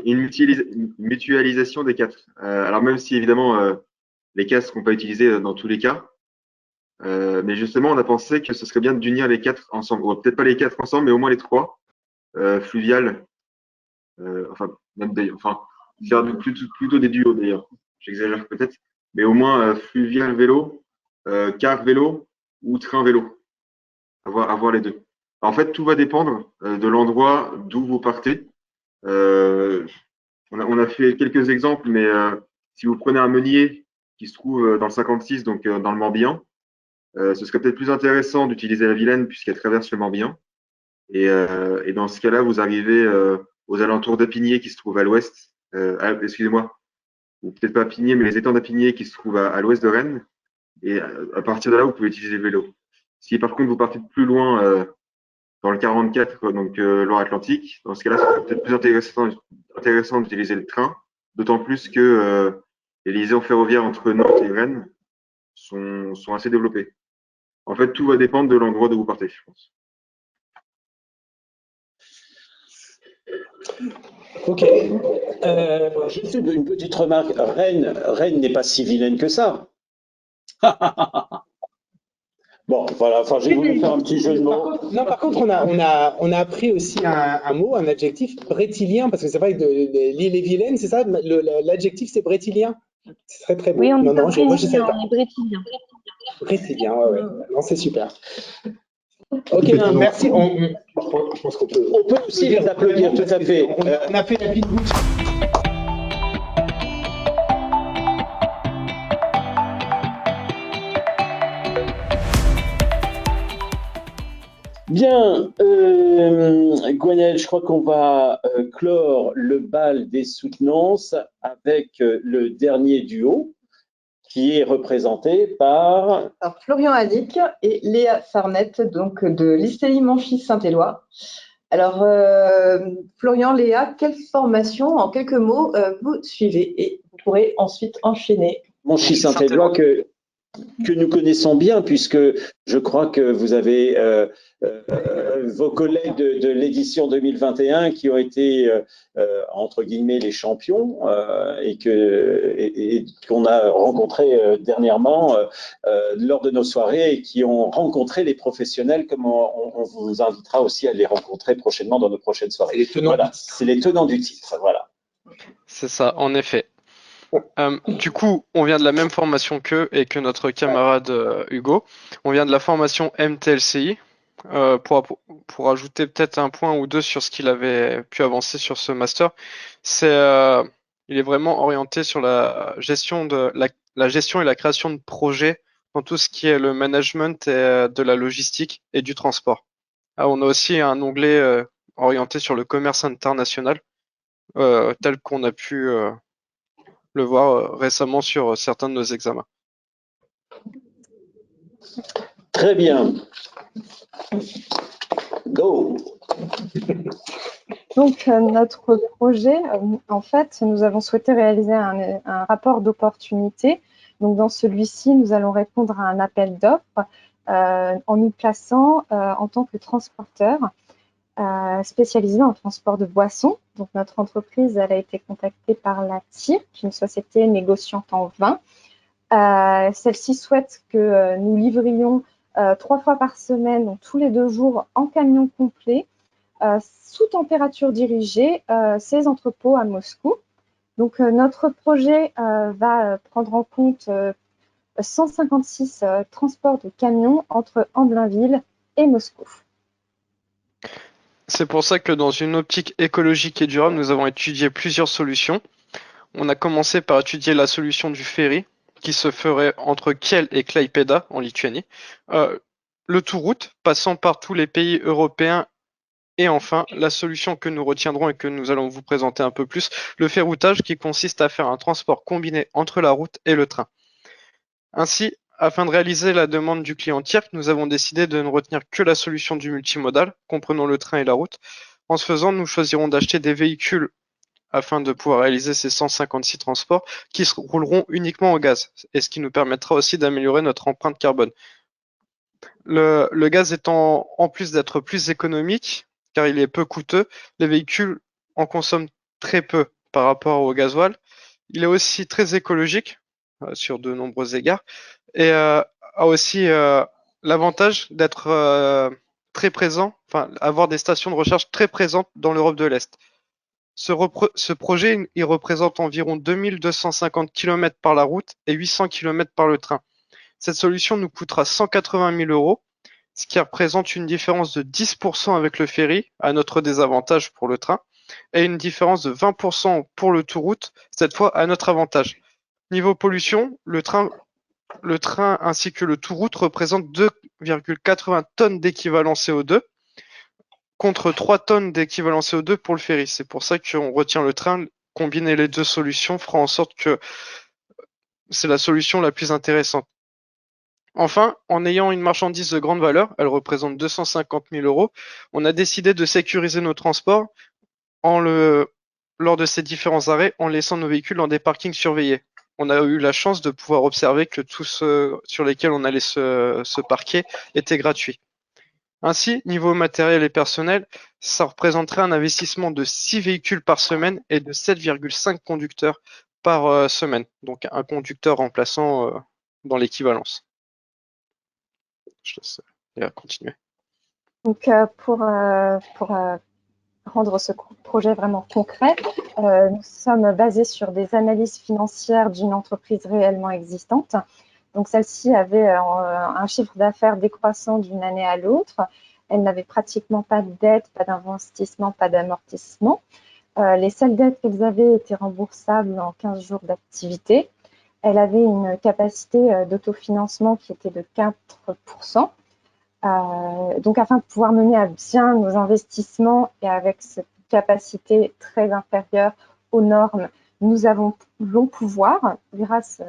une mutualisation des quatre. Alors, même si évidemment, les quatre ne seront pas utilisés dans tous les cas, mais justement, on a pensé que ce serait bien d'unir les quatre ensemble. Peut-être pas les quatre ensemble, mais au moins les trois. Fluvial, faire plutôt des duos d'ailleurs. J'exagère peut-être, mais au moins fluvial vélo, car vélo ou train vélo. Avoir les deux. En fait, tout va dépendre de l'endroit d'où vous partez. On a fait quelques exemples, mais si vous prenez un Meunier qui se trouve dans le 56, donc dans le Morbihan, ce serait peut-être plus intéressant d'utiliser la Vilaine puisqu'elle traverse le Morbihan. Et dans ce cas-là, vous arrivez aux alentours d'Apigné qui se trouve à l'ouest. Excusez-moi, ou peut-être pas Apigné, mais les étangs d'Apigné qui se trouvent à l'ouest de Rennes. Et à partir de là, vous pouvez utiliser le vélo. Si par contre vous partez de plus loin dans le 44, donc Loire-Atlantique, dans ce cas-là, c'est peut-être plus intéressant d'utiliser le train, d'autant plus que les liaisons ferroviaires entre Nantes et Rennes sont assez développées. En fait, tout va dépendre de l'endroit d'où vous partez, je pense. Ok. Juste une petite remarque. Rennes n'est pas si vilaine que ça. Bon, voilà. Enfin, j'ai voulu faire un petit jeu de mots. Par contre, on a appris aussi un mot, un adjectif brétilien, parce que c'est vrai que l'île est vilaine, c'est ça? L'adjectif, c'est brétilien. C'est très très beau. Oui, on est moi, je sais pas. on est brétilien. Brétilien, ouais. Non, c'est super. Ok, merci. Je pense qu'on peut. On peut aussi les applaudir, tout à fait. On a fait la vie de bouche. Bien, Gwenaëlle, je crois qu'on va clore le bal des soutenances avec le dernier duo qui est représenté par Florian Haddick et Léa Sarnette, donc de l'ISTELI Manchy-Saint-Éloi. Alors, Florian, Léa, quelle formation, en quelques mots, vous suivez? Et vous pourrez ensuite enchaîner Monchy-Saint-Éloi que nous connaissons bien, puisque je crois que vous avez vos collègues de l'édition 2021 qui ont été, entre guillemets, les champions et qu'on a rencontrés dernièrement lors de nos soirées et qui ont rencontré les professionnels, comme on vous invitera aussi à les rencontrer prochainement dans nos prochaines soirées. Voilà, c'est les tenants du titre, voilà. C'est ça, en effet. Du coup, on vient de la même formation qu'eux et que notre camarade Hugo. On vient de la formation MTLCI. Pour ajouter peut-être un point ou deux sur ce qu'il avait pu avancer sur ce master, il est vraiment orienté sur la gestion la gestion et la création de projets dans tout ce qui est le management et, de la logistique et du transport. On a aussi un onglet orienté sur le commerce international, tel qu'on a pu le voir récemment sur certains de nos examens. Très bien. Go. Donc, notre projet, en fait, nous avons souhaité réaliser un rapport d'opportunité. Donc, dans celui-ci, nous allons répondre à un appel d'offres en nous plaçant en tant que transporteur spécialisé dans le transport de boissons. Donc, notre entreprise, elle a été contactée par la TIRC, une société négociante en vin. Celle-ci souhaite que nous livrions 3 fois par semaine, donc tous les 2 jours, en camion complet, sous température dirigée, ces entrepôts à Moscou. Donc, notre projet va prendre en compte 156 transports de camions entre Amblainville et Moscou. C'est pour ça que dans une optique écologique et durable, nous avons étudié plusieurs solutions. On a commencé par étudier la solution du ferry, qui se ferait entre Kiel et Klaipėda, en Lituanie. Le tout-route, passant par tous les pays européens. Et enfin, la solution que nous retiendrons et que nous allons vous présenter un peu plus, le ferroutage, qui consiste à faire un transport combiné entre la route et le train. Ainsi, afin de réaliser la demande du client TIRC, nous avons décidé de ne retenir que la solution du multimodal, comprenant le train et la route. En ce faisant, nous choisirons d'acheter des véhicules afin de pouvoir réaliser ces 156 transports qui rouleront uniquement au gaz, et ce qui nous permettra aussi d'améliorer notre empreinte carbone. Le gaz étant, en plus d'être plus économique, car il est peu coûteux, les véhicules en consomment très peu par rapport au gasoil. Il est aussi très écologique sur de nombreux égards et a aussi l'avantage d'être très présent, enfin avoir des stations de recharge très présentes dans l'Europe de l'Est. Ce projet, il représente environ 2250 km par la route et 800 km par le train. Cette solution nous coûtera 180 000 €, ce qui représente une différence de 10% avec le ferry, à notre désavantage pour le train, et une différence de 20% pour le tout-route, cette fois à notre avantage. Niveau pollution, le train ainsi que le tout-route représentent 2,80 tonnes d'équivalent CO2 contre 3 tonnes d'équivalent CO2 pour le ferry. C'est pour ça qu'on retient le train. Combiner les deux solutions fera en sorte que c'est la solution la plus intéressante. Enfin, en ayant une marchandise de grande valeur, elle représente 250 000 €, on a décidé de sécuriser nos transports lors de ces différents arrêts en laissant nos véhicules dans des parkings surveillés. On a eu la chance de pouvoir observer que tous ceux sur lesquels on allait se parquer étaient gratuits. Ainsi, niveau matériel et personnel, ça représenterait un investissement de 6 véhicules par semaine et de 7,5 conducteurs par semaine. Donc un conducteur remplaçant dans l'équivalence. Je laisse continuer. Donc, pour rendre ce projet vraiment concret, nous sommes basés sur des analyses financières d'une entreprise réellement existante. Donc, celle-ci avait un chiffre d'affaires décroissant d'une année à l'autre. Elle n'avait pratiquement pas de dette, pas d'investissement, pas d'amortissement. Les seules dettes qu'elles avaient étaient remboursables en 15 jours d'activité. Elle avait une capacité d'autofinancement qui était de 4%. Donc, afin de pouvoir mener à bien nos investissements et avec cette capacité très inférieure aux normes, nous avons long pouvoir, grâce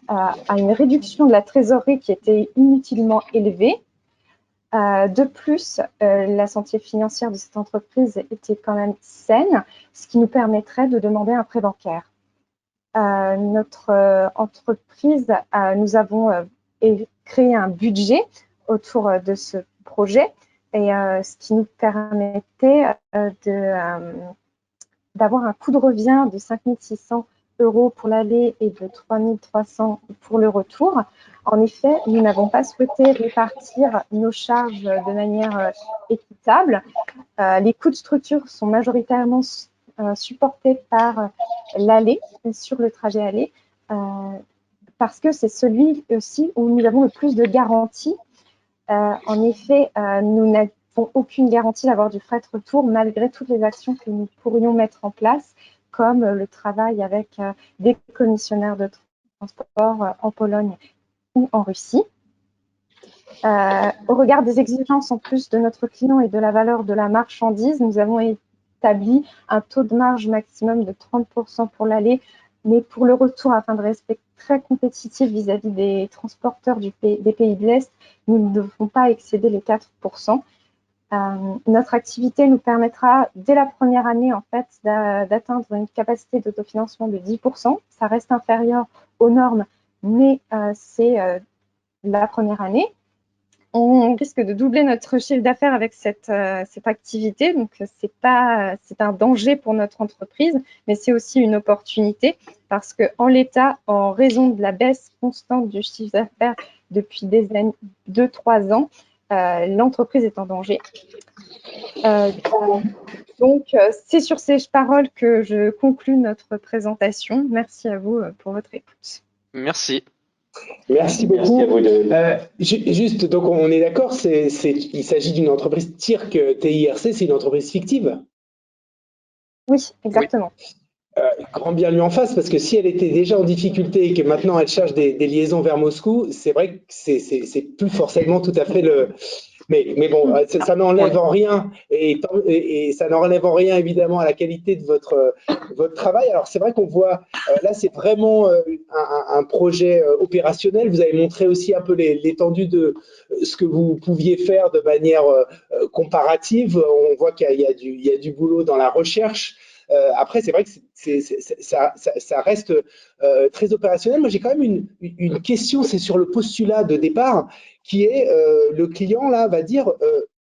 à une réduction de la trésorerie qui était inutilement élevée. De plus, la santé financière de cette entreprise était quand même saine, ce qui nous permettrait de demander un prêt bancaire. notre entreprise, nous avons créé un budget autour de ce projet et ce qui nous permettait d'avoir un coût de revient de 5 600 € pour l'aller et de 3 300 pour le retour. En effet, nous n'avons pas souhaité répartir nos charges de manière équitable. Les coûts de structure sont majoritairement supportés par l'aller, sur le trajet aller, parce que c'est celui aussi où nous avons le plus de garanties. En effet, nous n'avons aucune garantie d'avoir du fret retour malgré toutes les actions que nous pourrions mettre en place, comme le travail avec des commissionnaires de transport en Pologne ou en Russie. Au regard des exigences en plus de notre client et de la valeur de la marchandise, nous avons établi un taux de marge maximum de 30% pour l'aller, mais pour le retour, afin de rester très compétitif vis-à-vis des transporteurs des pays de l'Est, nous ne devons pas excéder les 4%. Notre activité nous permettra, dès la première année, en fait, d'atteindre une capacité d'autofinancement de 10%. Ça reste inférieur aux normes, mais c'est la première année. On risque de doubler notre chiffre d'affaires avec cette activité, donc c'est un danger pour notre entreprise, mais c'est aussi une opportunité parce qu'en l'état, en raison de la baisse constante du chiffre d'affaires depuis des années, 2-3 ans, l'entreprise est en danger. Donc, c'est sur ces paroles que je conclue notre présentation. Merci à vous pour votre écoute. Merci. Merci beaucoup. Merci à vous deux. Juste, donc on est d'accord, il s'agit d'une entreprise TIRC, TIRC, c'est une entreprise fictive? Oui, exactement. Grand bien lui en face, parce que si elle était déjà en difficulté et que maintenant elle cherche des liaisons vers Moscou, c'est vrai que c'est plus forcément tout à fait le... Mais bon, ça n'enlève en rien, et ça n'enlève en rien évidemment à la qualité de votre travail. Alors c'est vrai qu'on voit, là c'est vraiment un projet opérationnel. Vous avez montré aussi un peu l'étendue de ce que vous pouviez faire de manière comparative. On voit qu'il y a du boulot dans la recherche. Après, c'est vrai que ça reste très opérationnel. Moi, j'ai quand même une question, c'est sur le postulat de départ, qui est le client là va dire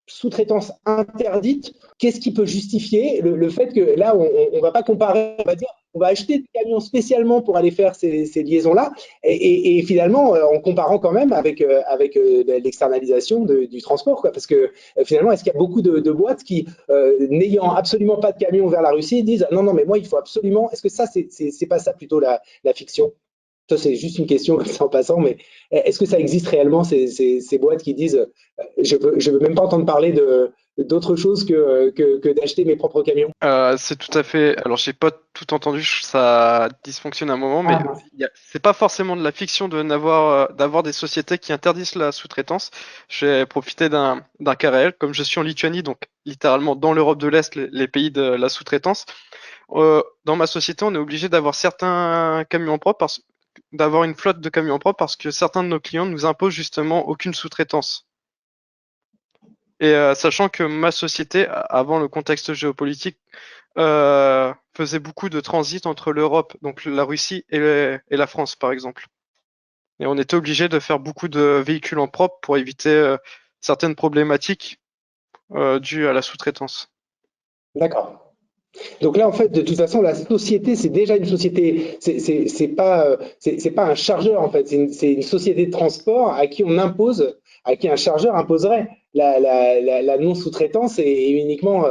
sous-traitance interdite. Qu'est-ce qui peut justifier le fait que là, on va pas comparer, on va dire, on va acheter des camions spécialement pour aller faire ces liaisons-là, et finalement, en comparant quand même avec l'externalisation du transport, quoi, parce que finalement, est-ce qu'il y a beaucoup de boîtes qui, n'ayant absolument pas de camions vers la Russie, disent non, non, mais moi, il faut absolument. Est-ce que ça, c'est pas ça plutôt la fiction? Ça, c'est juste une question comme ça en passant, mais est-ce que ça existe réellement, ces boîtes qui disent je veux même pas entendre parler d'autre chose que d'acheter mes propres camions? C'est tout à fait. Alors, j'ai pas tout entendu, ça dysfonctionne un moment, mais c'est pas forcément de la fiction d'avoir des sociétés qui interdisent la sous-traitance. J'ai profité d'un cas réel, comme je suis en Lituanie, donc littéralement dans l'Europe de l'Est, les pays de la sous-traitance. Dans ma société, on est obligé d'avoir certains camions propres, d'avoir une flotte de camions propres parce que certains de nos clients nous imposent justement aucune sous-traitance. Et sachant que ma société, avant le contexte géopolitique, faisait beaucoup de transit entre l'Europe, donc la Russie et la France, par exemple. Et on était obligé de faire beaucoup de véhicules en propre pour éviter certaines problématiques dues à la sous-traitance. D'accord. Donc là, en fait, de toute façon, la société, c'est déjà une société. C'est pas un chargeur, en fait. C'est une société de transport à qui un chargeur imposerait la non-sous-traitance et uniquement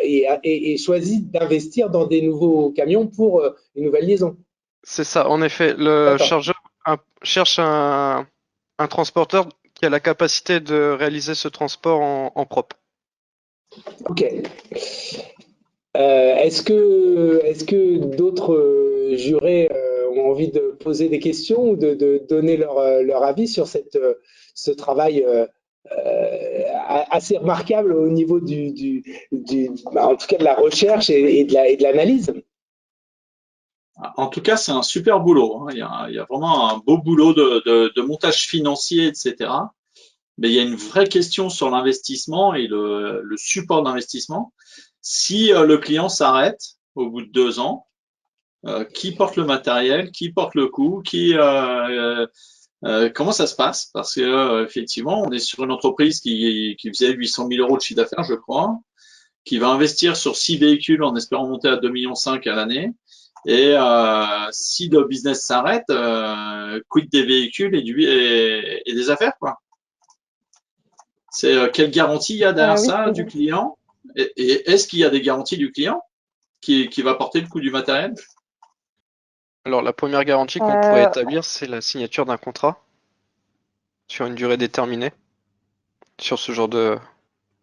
et choisit d'investir dans des nouveaux camions pour une nouvelle liaison. C'est ça, en effet. Le chargeur cherche un transporteur qui a la capacité de réaliser ce transport en propre. Ok. Est-ce que d'autres jurés ont envie de poser des questions ou de donner leur avis sur ce travail assez remarquable au niveau en tout cas de la recherche et de l'analyse? En tout cas, c'est un super boulot. Il y a vraiment un beau boulot de montage financier, etc. Mais il y a une vraie question sur l'investissement et le support d'investissement. Si le client s'arrête au bout de 2 ans, Qui porte le matériel, qui porte le coût, comment ça se passe? Parce que effectivement, on est sur une entreprise qui faisait 800 000 euros de chiffre d'affaires, je crois, qui va investir sur 6 véhicules en espérant monter à 2,5 millions à l'année. Et si le business s'arrête, quid des véhicules et des affaires, quoi. C'est quelle garantie il y a derrière Oui, ça c'est du vrai. client? Et est-ce qu'il y a des garanties du client qui va porter le coût du matériel? Alors, la première garantie qu'on pourrait établir, c'est la signature d'un contrat sur une durée déterminée. Sur ce genre de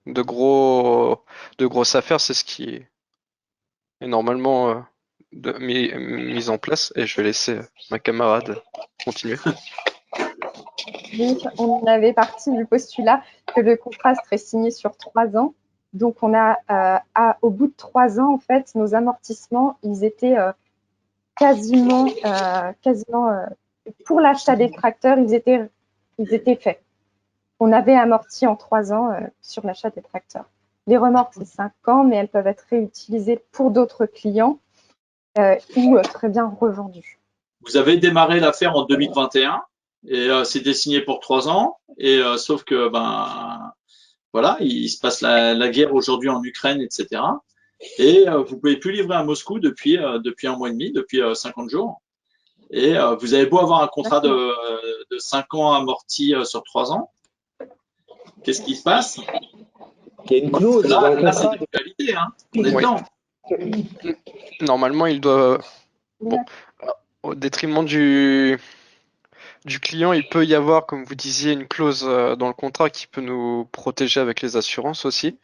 grosses affaires, c'est ce qui est normalement mis en place. Et je vais laisser ma camarade continuer. Oui, on avait parti du postulat que le contrat serait signé sur 3 ans. Donc, on a, au bout de 3 ans, en fait, nos amortissements, ils étaient quasiment pour l'achat des tracteurs, ils étaient faits. On avait amorti en 3 ans sur l'achat des tracteurs. Les remorques, c'est 5 ans, mais elles peuvent être réutilisées pour d'autres clients ou très bien revendues. Vous avez démarré l'affaire en 2021 et c'était signé pour 3 ans. Et sauf que voilà, il se passe la guerre aujourd'hui en Ukraine, etc. Et vous pouvez plus livrer à Moscou depuis un mois et demi, depuis 50 jours. Et vous avez beau avoir un contrat de 5 ans amorti sur 3 ans. Qu'est-ce qui se passe? Il y a une clause dans le Là, c'est contrat. l'actualité, hein. On est Oui. dedans. Normalement, il doit. Bon, au détriment du client, il peut y avoir, comme vous disiez, une clause dans le contrat qui peut nous protéger avec les assurances aussi.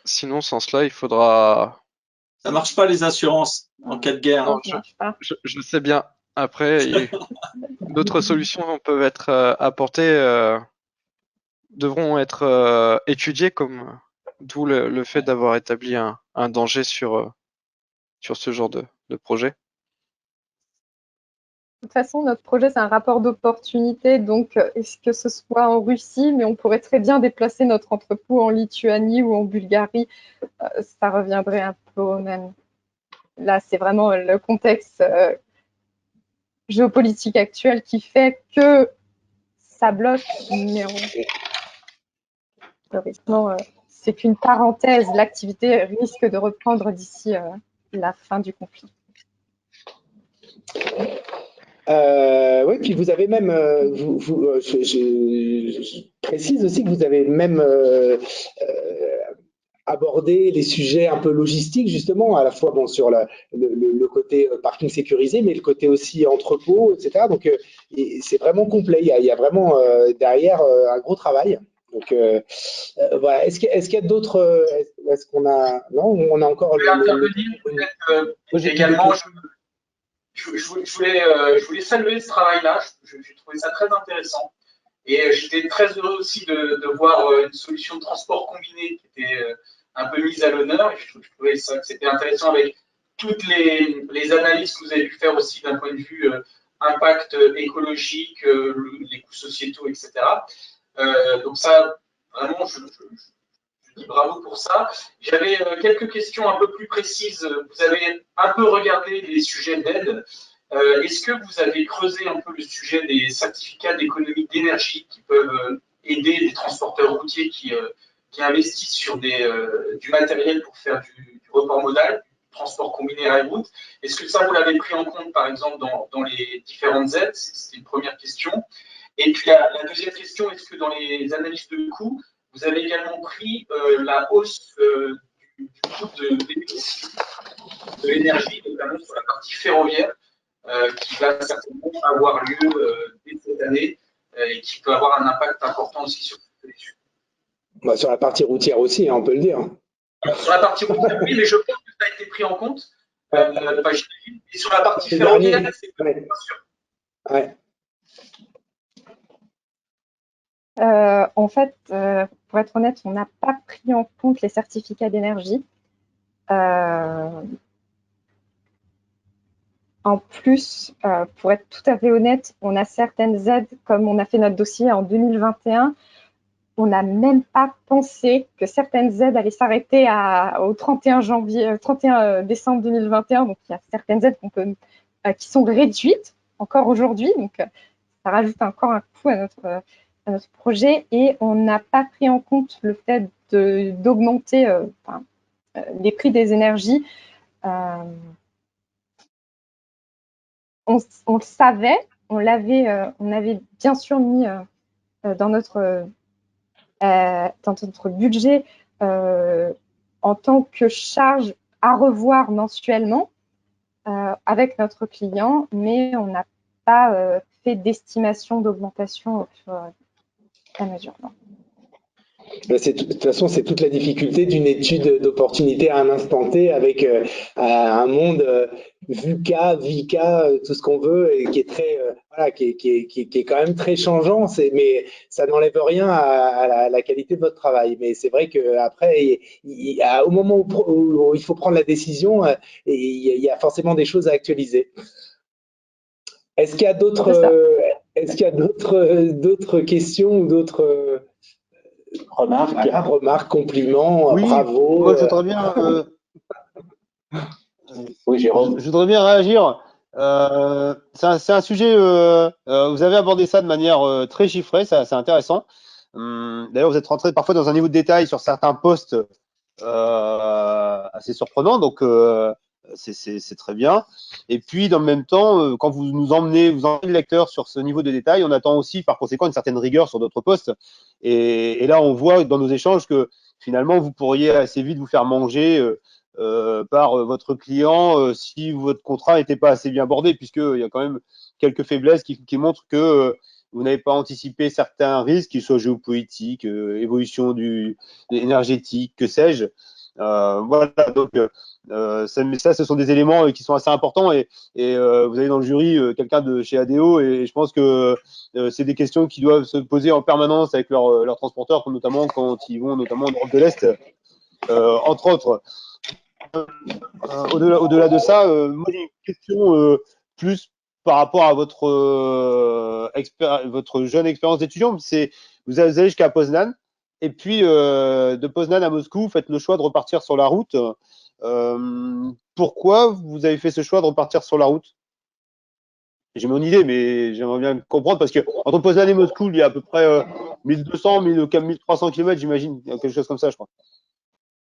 Sinon, sans cela, il faudra. Ça marche pas les assurances en cas de guerre. Non, je sais bien. Après, d'autres solutions peuvent être apportées, devront être étudiées, comme d'où le fait d'avoir établi un danger sur ce genre de projet. De toute façon, notre projet, c'est un rapport d'opportunité. Donc, est-ce que ce soit en Russie, mais on pourrait très bien déplacer notre entrepôt en Lituanie ou en Bulgarie. Ça reviendrait un peu au même. Là, c'est vraiment le contexte géopolitique actuel qui fait que ça bloque. Mais théoriquement, c'est qu'une parenthèse. L'activité risque de reprendre d'ici la fin du conflit. Oui, puis vous avez même, je précise aussi que vous avez même abordé les sujets un peu logistiques, justement, à la fois bon, sur le côté parking sécurisé, mais le côté aussi entrepôt, etc. Donc, c'est vraiment complet. Il y a vraiment derrière un gros travail. Donc, voilà. Est-ce qu'il y a d'autres. Est-ce qu'on a. Non, on a encore. Je vais intervenir peut-être également. Je voulais saluer ce travail-là. J'ai trouvé ça très intéressant. Et j'étais très heureux aussi de voir une solution de transport combiné qui était un peu mise à l'honneur. Et je trouvais ça que c'était intéressant avec toutes les analyses que vous avez pu faire aussi d'un point de vue impact écologique, les coûts sociétaux, etc. Donc ça, vraiment, je dis bravo pour ça. J'avais quelques questions un peu plus précises. Vous avez un peu regardé les sujets d'aide. Est-ce que vous avez creusé un peu le sujet des certificats d'économie d'énergie qui peuvent aider les transporteurs routiers qui investissent sur du matériel pour faire du report modal, du transport combiné rail-route? Est-ce que ça, vous l'avez pris en compte, par exemple, dans les différentes aides? C'est une première question. Et puis la deuxième question, est-ce que dans les analyses de coûts, vous avez également pris la hausse du coût de l'énergie, notamment sur la partie ferroviaire, qui va certainement avoir lieu dès cette année et qui peut avoir un impact important aussi sur cette solution. Bah, sur la partie routière aussi, hein, on peut le dire. Alors, sur la partie routière, oui, mais je pense que ça a été pris en compte. Et sur la partie ferroviaire, c'est pas sûr. Ouais. En fait, pour être honnête, on n'a pas pris en compte les certificats d'énergie. En plus, pour être tout à fait honnête, on a certaines aides, comme on a fait notre dossier en 2021, on n'a même pas pensé que certaines aides allaient s'arrêter au 31 décembre 2021. Donc, il y a certaines aides qui sont réduites encore aujourd'hui. Donc, ça rajoute encore un coût à notre projet. Et on n'a pas pris en compte le fait d'augmenter les prix des énergies. On le savait, on avait bien sûr mis dans notre budget en tant que charge à revoir mensuellement avec notre client, mais on n'a pas fait d'estimation d'augmentation au fur et à mesure. Non. De toute façon, c'est toute la difficulté d'une étude d'opportunité à un instant T avec un monde VUCA, VICA, tout ce qu'on veut, et qui est très, qui est quand même très changeant. Mais ça n'enlève rien à la qualité de votre travail. Mais c'est vrai qu'après, au moment où il faut prendre la décision, il y a forcément des choses à actualiser. Est-ce qu'il y a d'autres questions ou d'autres remarques, compliments, oui, bravo. Moi, je voudrais bien. Oui, Jérôme. Je voudrais bien réagir. C'est un sujet. Vous avez abordé ça de manière très chiffrée, c'est intéressant. D'ailleurs, vous êtes rentré parfois dans un niveau de détail sur certains postes assez surprenant, donc c'est très bien. Et puis, dans le même temps, quand vous emmenez le lecteur sur ce niveau de détail, on attend aussi par conséquent une certaine rigueur sur d'autres postes. Et là, on voit dans nos échanges que finalement, vous pourriez assez vite vous faire manger par votre client si votre contrat n'était pas assez bien bordé, puisqu'il y a quand même quelques faiblesses qui montrent que vous n'avez pas anticipé certains risques, qu'ils soient géopolitiques, évolution énergétique, que sais-je. Voilà, donc ça, ce sont des éléments qui sont assez importants et vous avez dans le jury quelqu'un de chez ADO et je pense que c'est des questions qui doivent se poser en permanence avec leurs transporteurs, notamment quand ils vont notamment en Europe de l'Est, entre autres. Au-delà de ça, moi j'ai une question plus par rapport à votre jeune expérience d'étudiant. Vous allez jusqu'à Poznan et puis de Poznan à Moscou, vous faites le choix de repartir sur la route. Pourquoi vous avez fait ce choix de repartir sur la route? J'ai mon idée, mais j'aimerais bien comprendre parce que entre Poznan et Moscou, il y a à peu près 1200, 1300 km, j'imagine, quelque chose comme ça, je crois.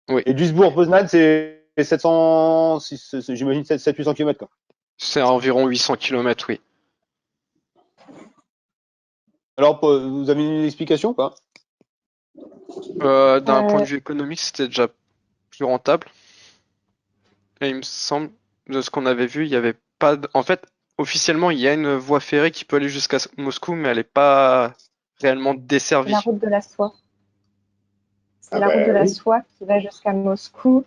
Oui. Et Duisbourg-Poznan, c'est 700, j'imagine 700-800 km, quoi. C'est environ 800 km, oui. Alors, vous avez une explication ou pas? D'un point de vue économique, c'était déjà plus rentable. Et il me semble, de ce qu'on avait vu, il n'y avait pas. En fait, officiellement, il y a une voie ferrée qui peut aller jusqu'à Moscou, mais elle n'est pas réellement desservie. La route de la soie. C'est la route de la soie qui va jusqu'à Moscou.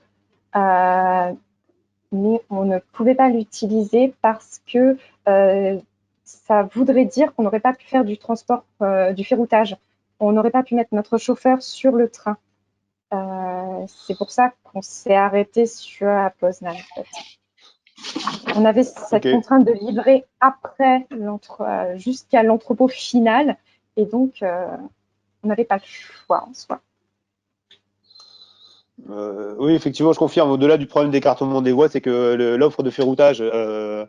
Mais on ne pouvait pas l'utiliser parce que ça voudrait dire qu'on n'aurait pas pu faire du transport, du ferroutage. On n'aurait pas pu mettre notre chauffeur sur le train. C'est pour ça qu'on s'est arrêté sur Poznan. En fait. On avait cette contrainte de livrer après jusqu'à l'entrepôt final et donc on n'avait pas le choix en soi. Oui, effectivement, je confirme. Au-delà du problème d'écartement des voies, c'est que l'offre de ferroutage de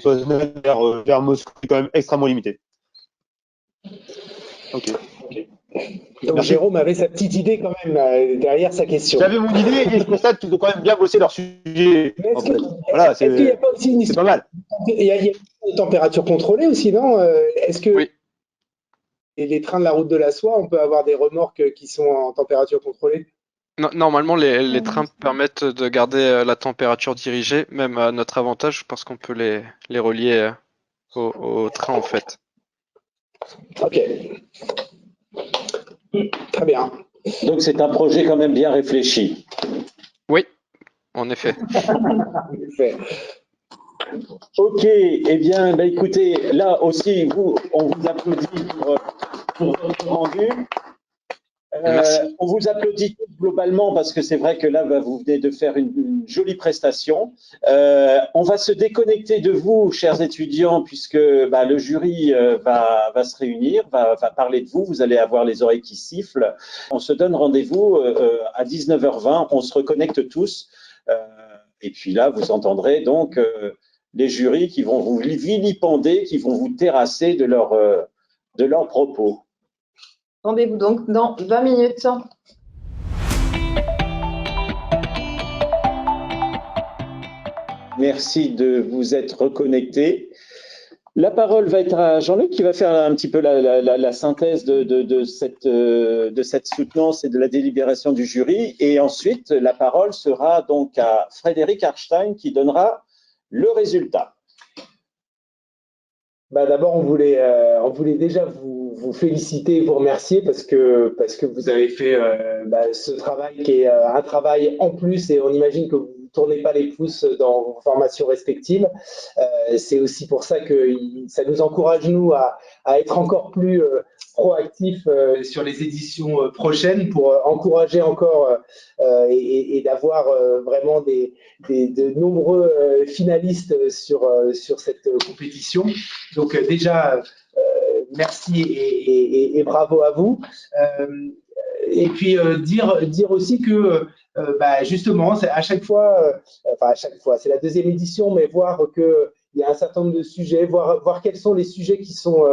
Poznan vers Moscou est quand même extrêmement limitée. Ok. Donc merci. Jérôme avait sa petite idée quand même derrière sa question. J'avais mon idée et je constate qu'ils ont quand même bien bossé leur sujet. Est-ce qu'il n'y a pas aussi une histoire? C'est pas mal. Il y a une température contrôlée aussi, non? Est-ce que oui. les trains de la route de la soie, on peut avoir des remorques qui sont en température contrôlée? Normalement, les trains permettent de garder la température dirigée, même à notre avantage, parce qu'on peut les relier au train, en fait. Ok. Très bien. Donc, c'est un projet quand même bien réfléchi. Oui, en effet. En effet. Ok, eh bien, écoutez, là aussi, on vous applaudit pour votre rendu. Merci. On vous applaudit globalement parce que c'est vrai que là, vous venez de faire une jolie prestation. On va se déconnecter de vous, chers étudiants, puisque le jury va se réunir, va parler de vous. Vous allez avoir les oreilles qui sifflent. On se donne rendez-vous à 19h20. On se reconnecte tous. Et puis là, vous entendrez donc les jurys qui vont vous vilipender, qui vont vous terrasser de leurs propos. Rendez-vous donc dans 20 minutes. Merci de vous être reconnectés. La parole va être à Jean-Luc qui va faire un petit peu la synthèse de cette soutenance et de la délibération du jury. Et ensuite, la parole sera donc à Frédéric Harstein qui donnera le résultat. D'abord, on voulait déjà vous féliciter et vous remercier parce que vous avez fait ce travail qui est un travail en plus et on imagine que vous ne tournez pas les pouces dans vos formations respectives. C'est aussi pour ça que ça nous encourage, nous, à être encore plus proactifs sur les éditions prochaines pour encourager encore et d'avoir vraiment de nombreux finalistes sur cette compétition. Donc déjà, merci et bravo à vous. Et puis dire aussi que justement, à chaque fois, c'est la deuxième édition, mais voir qu'il y a un certain nombre de sujets, voir quels sont les sujets qui sont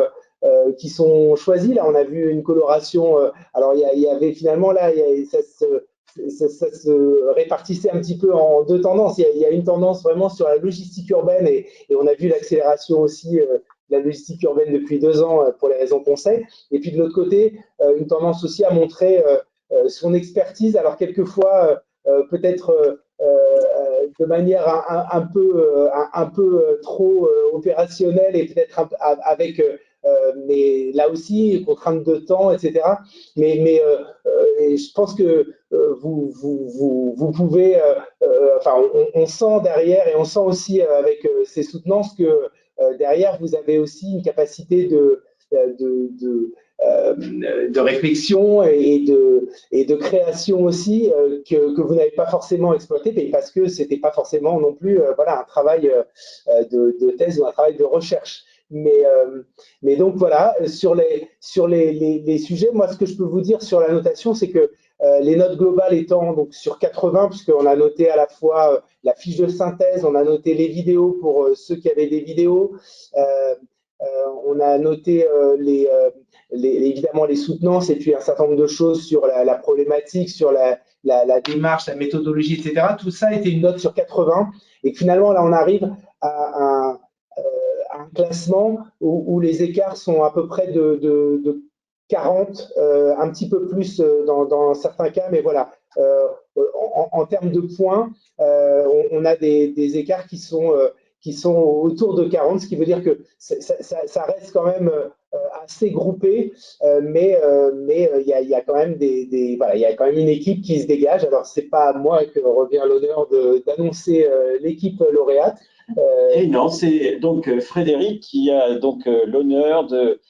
choisis. Là, on a vu une coloration. Alors, il y avait finalement là, ça se répartissait un petit peu en deux tendances. Il y a une tendance vraiment sur la logistique urbaine et on a vu l'accélération aussi de la logistique urbaine depuis 2 ans pour les raisons qu'on sait. Et puis de l'autre côté, une tendance aussi à montrer son expertise. Alors quelquefois, peut-être de manière un peu trop opérationnelle et peut-être avec mais là aussi, contrainte de temps, etc. Mais je pense que vous pouvez, on sent derrière et on sent aussi avec ces soutenances que derrière, vous avez aussi une capacité de réflexion et de création aussi que vous n'avez pas forcément exploité parce que c'était pas forcément non plus un travail de thèse ou un travail de recherche. Mais donc voilà, sur les sujets, moi ce que je peux vous dire sur la notation, c'est que les notes globales étant donc sur 80, puisqu'on a noté à la fois la fiche de synthèse, on a noté les vidéos pour ceux qui avaient des vidéos, on a noté évidemment les soutenances et puis un certain nombre de choses sur la problématique, sur la démarche, la méthodologie, etc. Tout ça était une note sur 80 et finalement là on arrive à un classement où les écarts sont à peu près de 40, un petit peu plus dans certains cas, mais voilà. En termes de points, on a des écarts qui sont autour de 40, ce qui veut dire que ça reste quand même assez groupé, mais il y a quand même il y a quand même une équipe qui se dégage. Alors c'est pas à moi que revient l'honneur d'annoncer l'équipe lauréate. Et non, c'est donc Frédéric qui a donc l'honneur de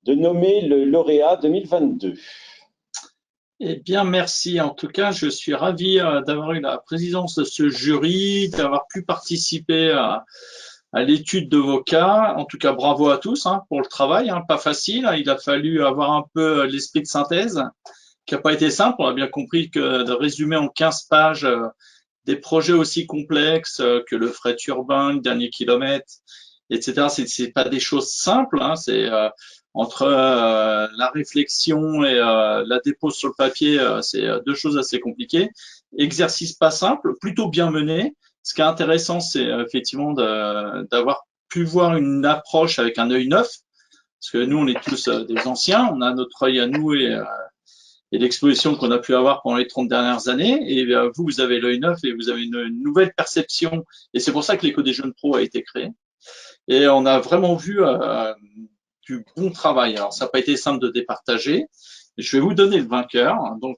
nommer le lauréat 2022. Eh bien, merci. En tout cas, je suis ravi d'avoir eu la présidence de ce jury, d'avoir pu participer à l'étude de vos cas. En tout cas, bravo à tous pour le travail, pas facile. Il a fallu avoir un peu l'esprit de synthèse, qui n'a pas été simple. On a bien compris que de résumer en 15 pages des projets aussi complexes que le fret urbain, le dernier kilomètre, etc., c'est pas des choses simples. C'est entre la réflexion et la dépose sur le papier, c'est 2 choses assez compliquées. Exercice pas simple, plutôt bien mené. Ce qui est intéressant, c'est effectivement d'avoir pu voir une approche avec un œil neuf, parce que nous, on est tous des anciens, on a notre œil à nous et l'exposition qu'on a pu avoir pendant les 30 dernières années. Et vous avez l'œil neuf et vous avez une nouvelle perception. Et c'est pour ça que l'écho des jeunes pros a été créé. Et on a vraiment vu du bon travail. Alors, ça n'a pas été simple de départager. Je vais vous donner le vainqueur. Donc,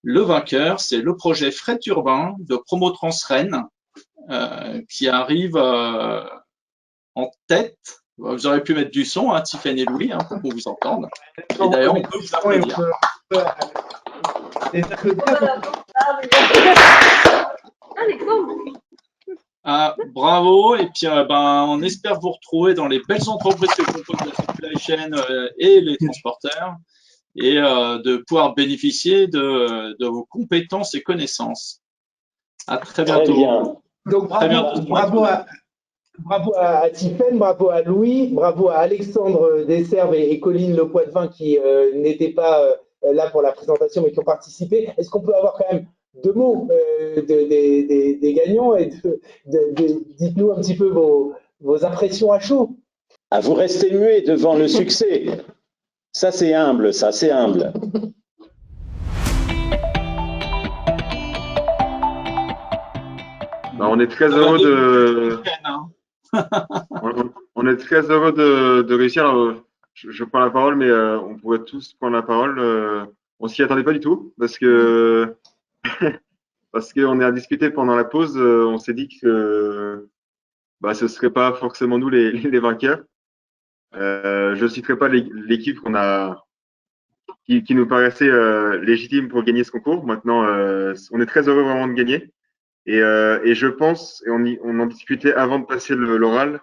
le vainqueur, c'est le projet Fret Urbain de Promotrans Rennes qui arrive en tête. Vous aurez pu mettre du son, Tiffany et Louis, pour qu'on vous entende. Et d'ailleurs, on peut vous applaudir. Les applaudissements. Ah, bravo, et puis on espère vous retrouver dans les belles entreprises que composent la supply chain et les transporteurs, et de pouvoir bénéficier de vos compétences et connaissances. À très bientôt. Très bien. Donc bravo à Tiffaine, bravo à Louis, bravo à Alexandre Desserves et Colline Le Poitvin qui n'étaient pas là pour la présentation mais qui ont participé. Est-ce qu'on peut avoir quand même 2 mots des gagnants et dites-nous un petit peu vos impressions à chaud. Ah, vous restez muet devant le succès. Ça, c'est humble, ça, c'est humble. On est très heureux on est très heureux de réussir. Alors, je prends la parole, mais on pourrait tous prendre la parole. On s'y attendait pas du tout parce que parce qu'on a discuté pendant la pause. On s'est dit que ce serait pas forcément nous les vainqueurs. Je citerai pas l'équipe qui nous paraissait légitime pour gagner ce concours. Maintenant, on est très heureux vraiment de gagner. Et je pense, et on en discutait avant de passer l'oral,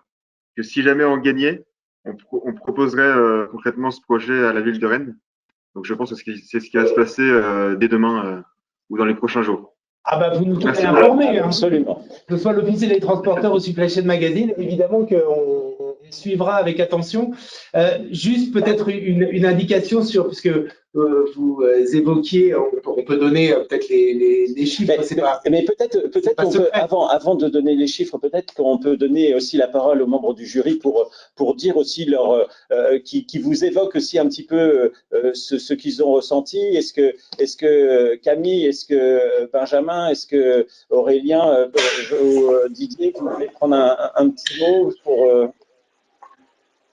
que si jamais on gagnait, on proposerait concrètement ce projet à la ville de Rennes. Donc je pense que c'est ce qui va se passer dès demain ou dans les prochains jours. Ah bah vous nous tenez informés, hein. Absolument. Que ce soit l'officier des transporteurs au Supply Chain Magazine, évidemment qu'on suivra avec attention. Juste peut-être une indication sur, puisque vous évoquiez, on peut donner peut-être les chiffres. Mais peut-être qu'on peut, avant de donner les chiffres, peut-être qu'on peut donner aussi la parole aux membres du jury pour dire aussi qui vous évoquent aussi un petit peu ce qu'ils ont ressenti. Est-ce que Camille, est-ce que Benjamin, est-ce que Aurélien, Didier, vous voulez prendre un petit mot pour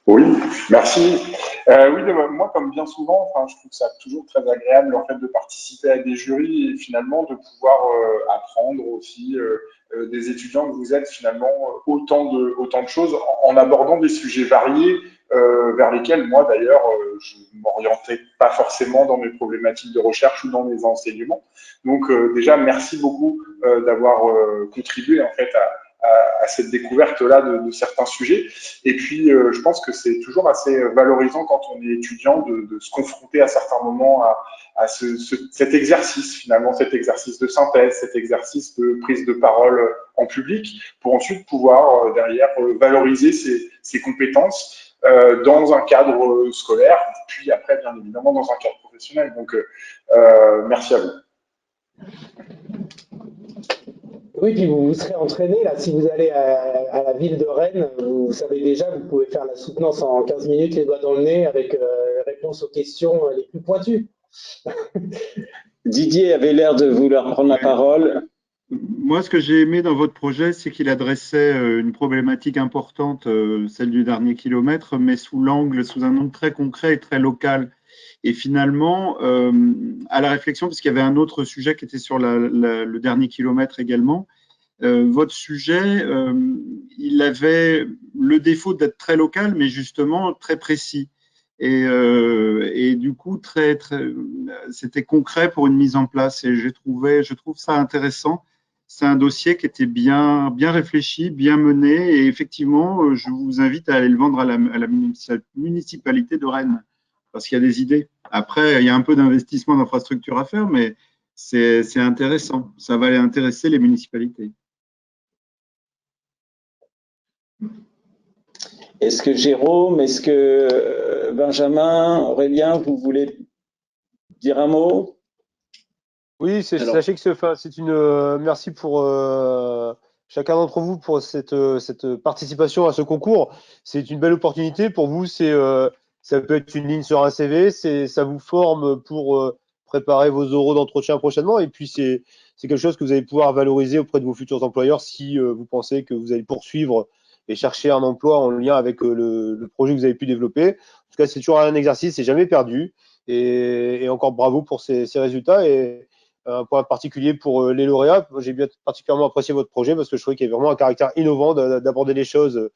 Oui, merci. Oui, moi, comme bien souvent, je trouve ça toujours très agréable en fait de participer à des jurys et finalement de pouvoir apprendre aussi des étudiants que vous êtes finalement autant de choses en abordant des sujets variés vers lesquels moi d'ailleurs je m'orientais pas forcément dans mes problématiques de recherche ou dans mes enseignements. Donc déjà merci beaucoup d'avoir contribué en fait à cette découverte-là de certains sujets. Et puis, je pense que c'est toujours assez valorisant quand on est étudiant de se confronter à certains moments à cet exercice, finalement, cet exercice de synthèse, cet exercice de prise de parole en public, pour ensuite pouvoir, derrière, valoriser ses compétences dans un cadre scolaire, puis après, bien évidemment, dans un cadre professionnel. Donc, merci à vous. Oui, puis vous serez entraîné, là, si vous allez à la ville de Rennes, vous savez déjà, vous pouvez faire la soutenance en 15 minutes, les doigts dans le nez, avec réponse aux questions les plus pointues. Didier avait l'air de vouloir prendre la parole. Moi, ce que j'ai aimé dans votre projet, c'est qu'il adressait une problématique importante, celle du dernier kilomètre, mais sous un angle très concret et très local. Et finalement, à la réflexion, parce qu'il y avait un autre sujet qui était sur le dernier kilomètre également, votre sujet, il avait le défaut d'être très local, mais justement très précis. Et du coup, c'était concret pour une mise en place. Et je trouve ça intéressant. C'est un dossier qui était bien réfléchi, bien mené. Et effectivement, je vous invite à aller le vendre à la municipalité de Rennes, parce qu'il y a des idées. Après, il y a un peu d'investissement d'infrastructure à faire, mais c'est intéressant. Ça va aller intéresser les municipalités. Est-ce que Jérôme, est-ce que Benjamin, Aurélien, vous voulez dire un mot? Oui, sachez que c'est une merci pour chacun d'entre vous pour cette participation à ce concours. C'est une belle opportunité pour vous. Ça peut être une ligne sur un CV. Ça vous forme pour préparer vos oraux d'entretien prochainement. Et puis c'est quelque chose que vous allez pouvoir valoriser auprès de vos futurs employeurs si vous pensez que vous allez poursuivre et chercher un emploi en lien avec le projet que vous avez pu développer. En tout cas, c'est toujours un exercice, c'est jamais perdu. Et encore bravo pour ces résultats. Et un point particulier pour les lauréats, j'ai bien particulièrement apprécié votre projet parce que je trouvais qu'il y avait vraiment un caractère innovant d'aborder les choses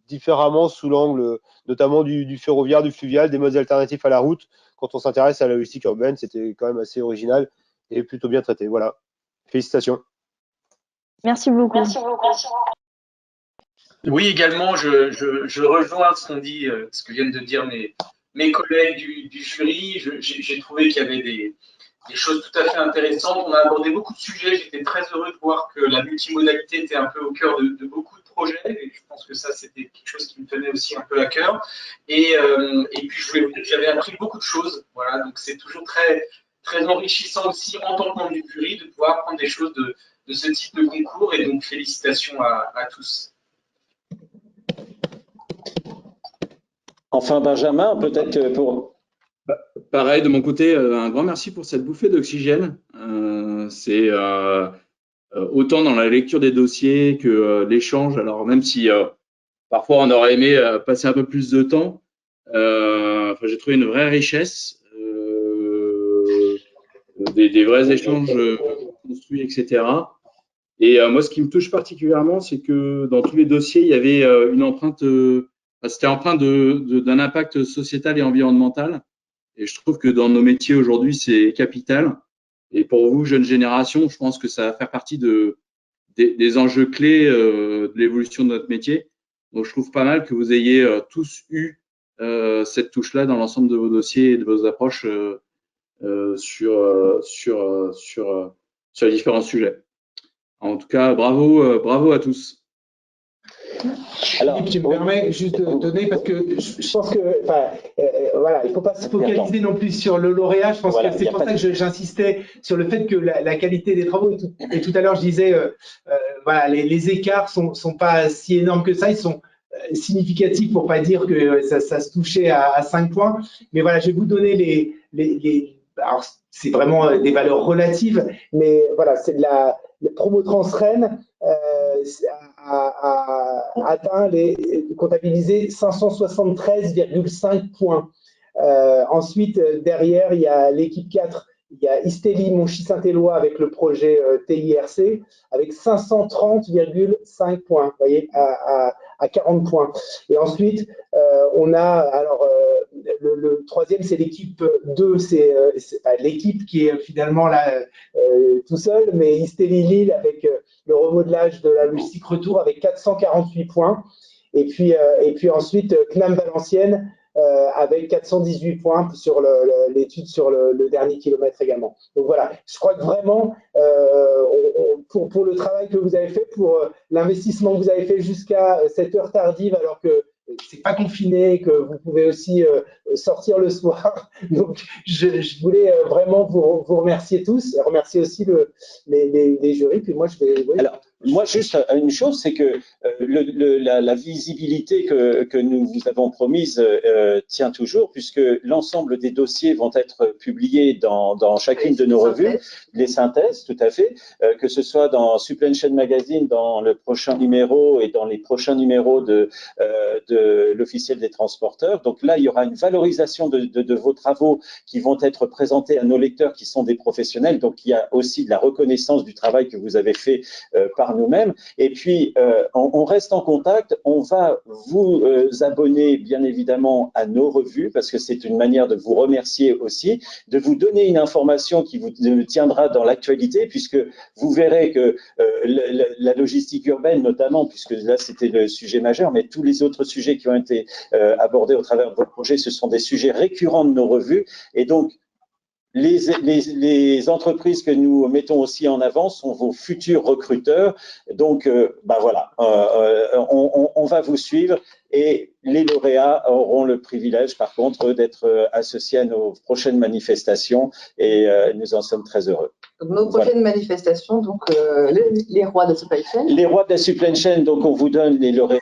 différemment sous l'angle notamment du ferroviaire, du fluvial, des modes alternatifs à la route quand on s'intéresse à la logistique urbaine, c'était quand même assez original et plutôt bien traité. Voilà. Félicitations. Merci beaucoup. Oui, également, je rejoins ce que viennent de dire mes collègues du jury. J'ai trouvé qu'il y avait des choses tout à fait intéressantes. On a abordé beaucoup de sujets. J'étais très heureux de voir que la multimodalité était un peu au cœur de beaucoup de projets. Et je pense que ça, c'était quelque chose qui me tenait aussi un peu à cœur. Et puis, je voulais vous dire que j'avais appris beaucoup de choses. Voilà, donc c'est toujours très, très enrichissant aussi en tant que membre du jury de pouvoir apprendre des choses de ce type de concours. Et donc, félicitations à tous. Enfin, Benjamin, peut-être pour… Pareil, de mon côté, un grand merci pour cette bouffée d'oxygène. C'est autant dans la lecture des dossiers que l'échange. Alors, même si parfois on aurait aimé passer un peu plus de temps, j'ai trouvé une vraie richesse, des vrais échanges construits, etc. Et moi, ce qui me touche particulièrement, c'est que dans tous les dossiers, il y avait une empreinte, c'était empreinte d'un impact sociétal et environnemental. Et je trouve que dans nos métiers aujourd'hui, c'est capital. Et pour vous, jeune génération, je pense que ça va faire partie des enjeux clés de l'évolution de notre métier. Donc, je trouve pas mal que vous ayez tous eu cette touche-là dans l'ensemble de vos dossiers et de vos approches sur les différents sujets. En tout cas, bravo à tous. Alors, tu me permets juste de donner, parce que je pense que, voilà, il ne faut pas se focaliser non plus sur le lauréat. Je pense que c'est pour ça que j'insistais sur le fait que la qualité des travaux, et tout à l'heure je disais, voilà, les écarts sont pas si énormes que ça, ils sont significatifs pour pas dire que ça se touchait à 5 points. Mais voilà, je vais vous donner alors, c'est vraiment des valeurs relatives, mais voilà, c'est de la Promotrans Rennes a atteint comptabilisé 573,5 points. Ensuite, derrière, il y a l'équipe 4, il y a Istélie Monchy-Saint-Éloi avec le projet TIRC avec 530,5 points, vous voyez, à 40 points. Et ensuite, on a, alors, le troisième, c'est l'équipe 2, c'est l'équipe qui est finalement là tout seul, mais Istélie Lille avec le remodelage de la logistique retour avec 448 points. Et puis ensuite, CNAM Valenciennes avec 418 points sur l'étude sur le dernier kilomètre également. Donc voilà, je crois que vraiment, pour le travail que vous avez fait, pour l'investissement que vous avez fait jusqu'à cette heure tardive, alors que c'est pas confiné, que vous pouvez aussi sortir le soir. Donc, je voulais vraiment vous remercier tous, et remercier aussi les jurys. Puis moi, je vais… Oui. Alors, moi, juste une chose, c'est que la visibilité que nous vous avons promise tient toujours, puisque l'ensemble des dossiers vont être publiés dans chacune de nos revues, les synthèses, tout à fait, que ce soit dans Supply Chain Magazine, dans le prochain numéro et dans les prochains numéros de l'officiel des transporteurs. Donc là, il y aura une valorisation de vos travaux qui vont être présentés à nos lecteurs qui sont des professionnels. Donc, il y a aussi de la reconnaissance du travail que vous avez fait par nous-mêmes. Et puis, on reste en contact. On va vous abonner, bien évidemment, à nos revues, parce que c'est une manière de vous remercier aussi, de vous donner une information qui vous tiendra dans l'actualité, puisque vous verrez que la logistique urbaine, notamment, puisque là, c'était le sujet majeur, mais tous les autres sujets qui ont été abordés au travers de votre projet, ce sont des sujets récurrents de nos revues. Et donc, les entreprises que nous mettons aussi en avant sont vos futurs recruteurs. Donc, voilà, on va vous suivre et les lauréats auront le privilège, par contre, d'être associés à nos prochaines manifestations et nous en sommes très heureux. Donc, nos prochaines manifestations, donc les rois de la supply chain. Les rois de la supply chain, donc on vous donne les lauréats.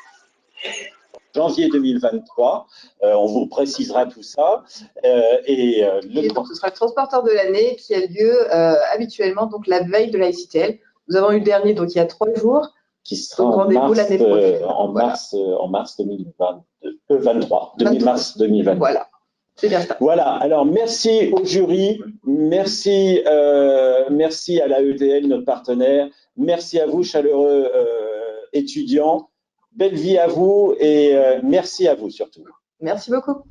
Janvier 2023, on vous précisera tout ça. Et donc, ce sera le transporteur de l'année qui a lieu habituellement donc la veille de la ICTL. Nous avons eu le dernier donc il y a 3 jours. Qui sera en mars 2023. Mars 2023. Voilà. C'est bien ça. Voilà. Alors, merci au jury, merci à la EDL, notre partenaire, merci à vous, chaleureux étudiants. Belle vie à vous et merci à vous surtout. Merci beaucoup.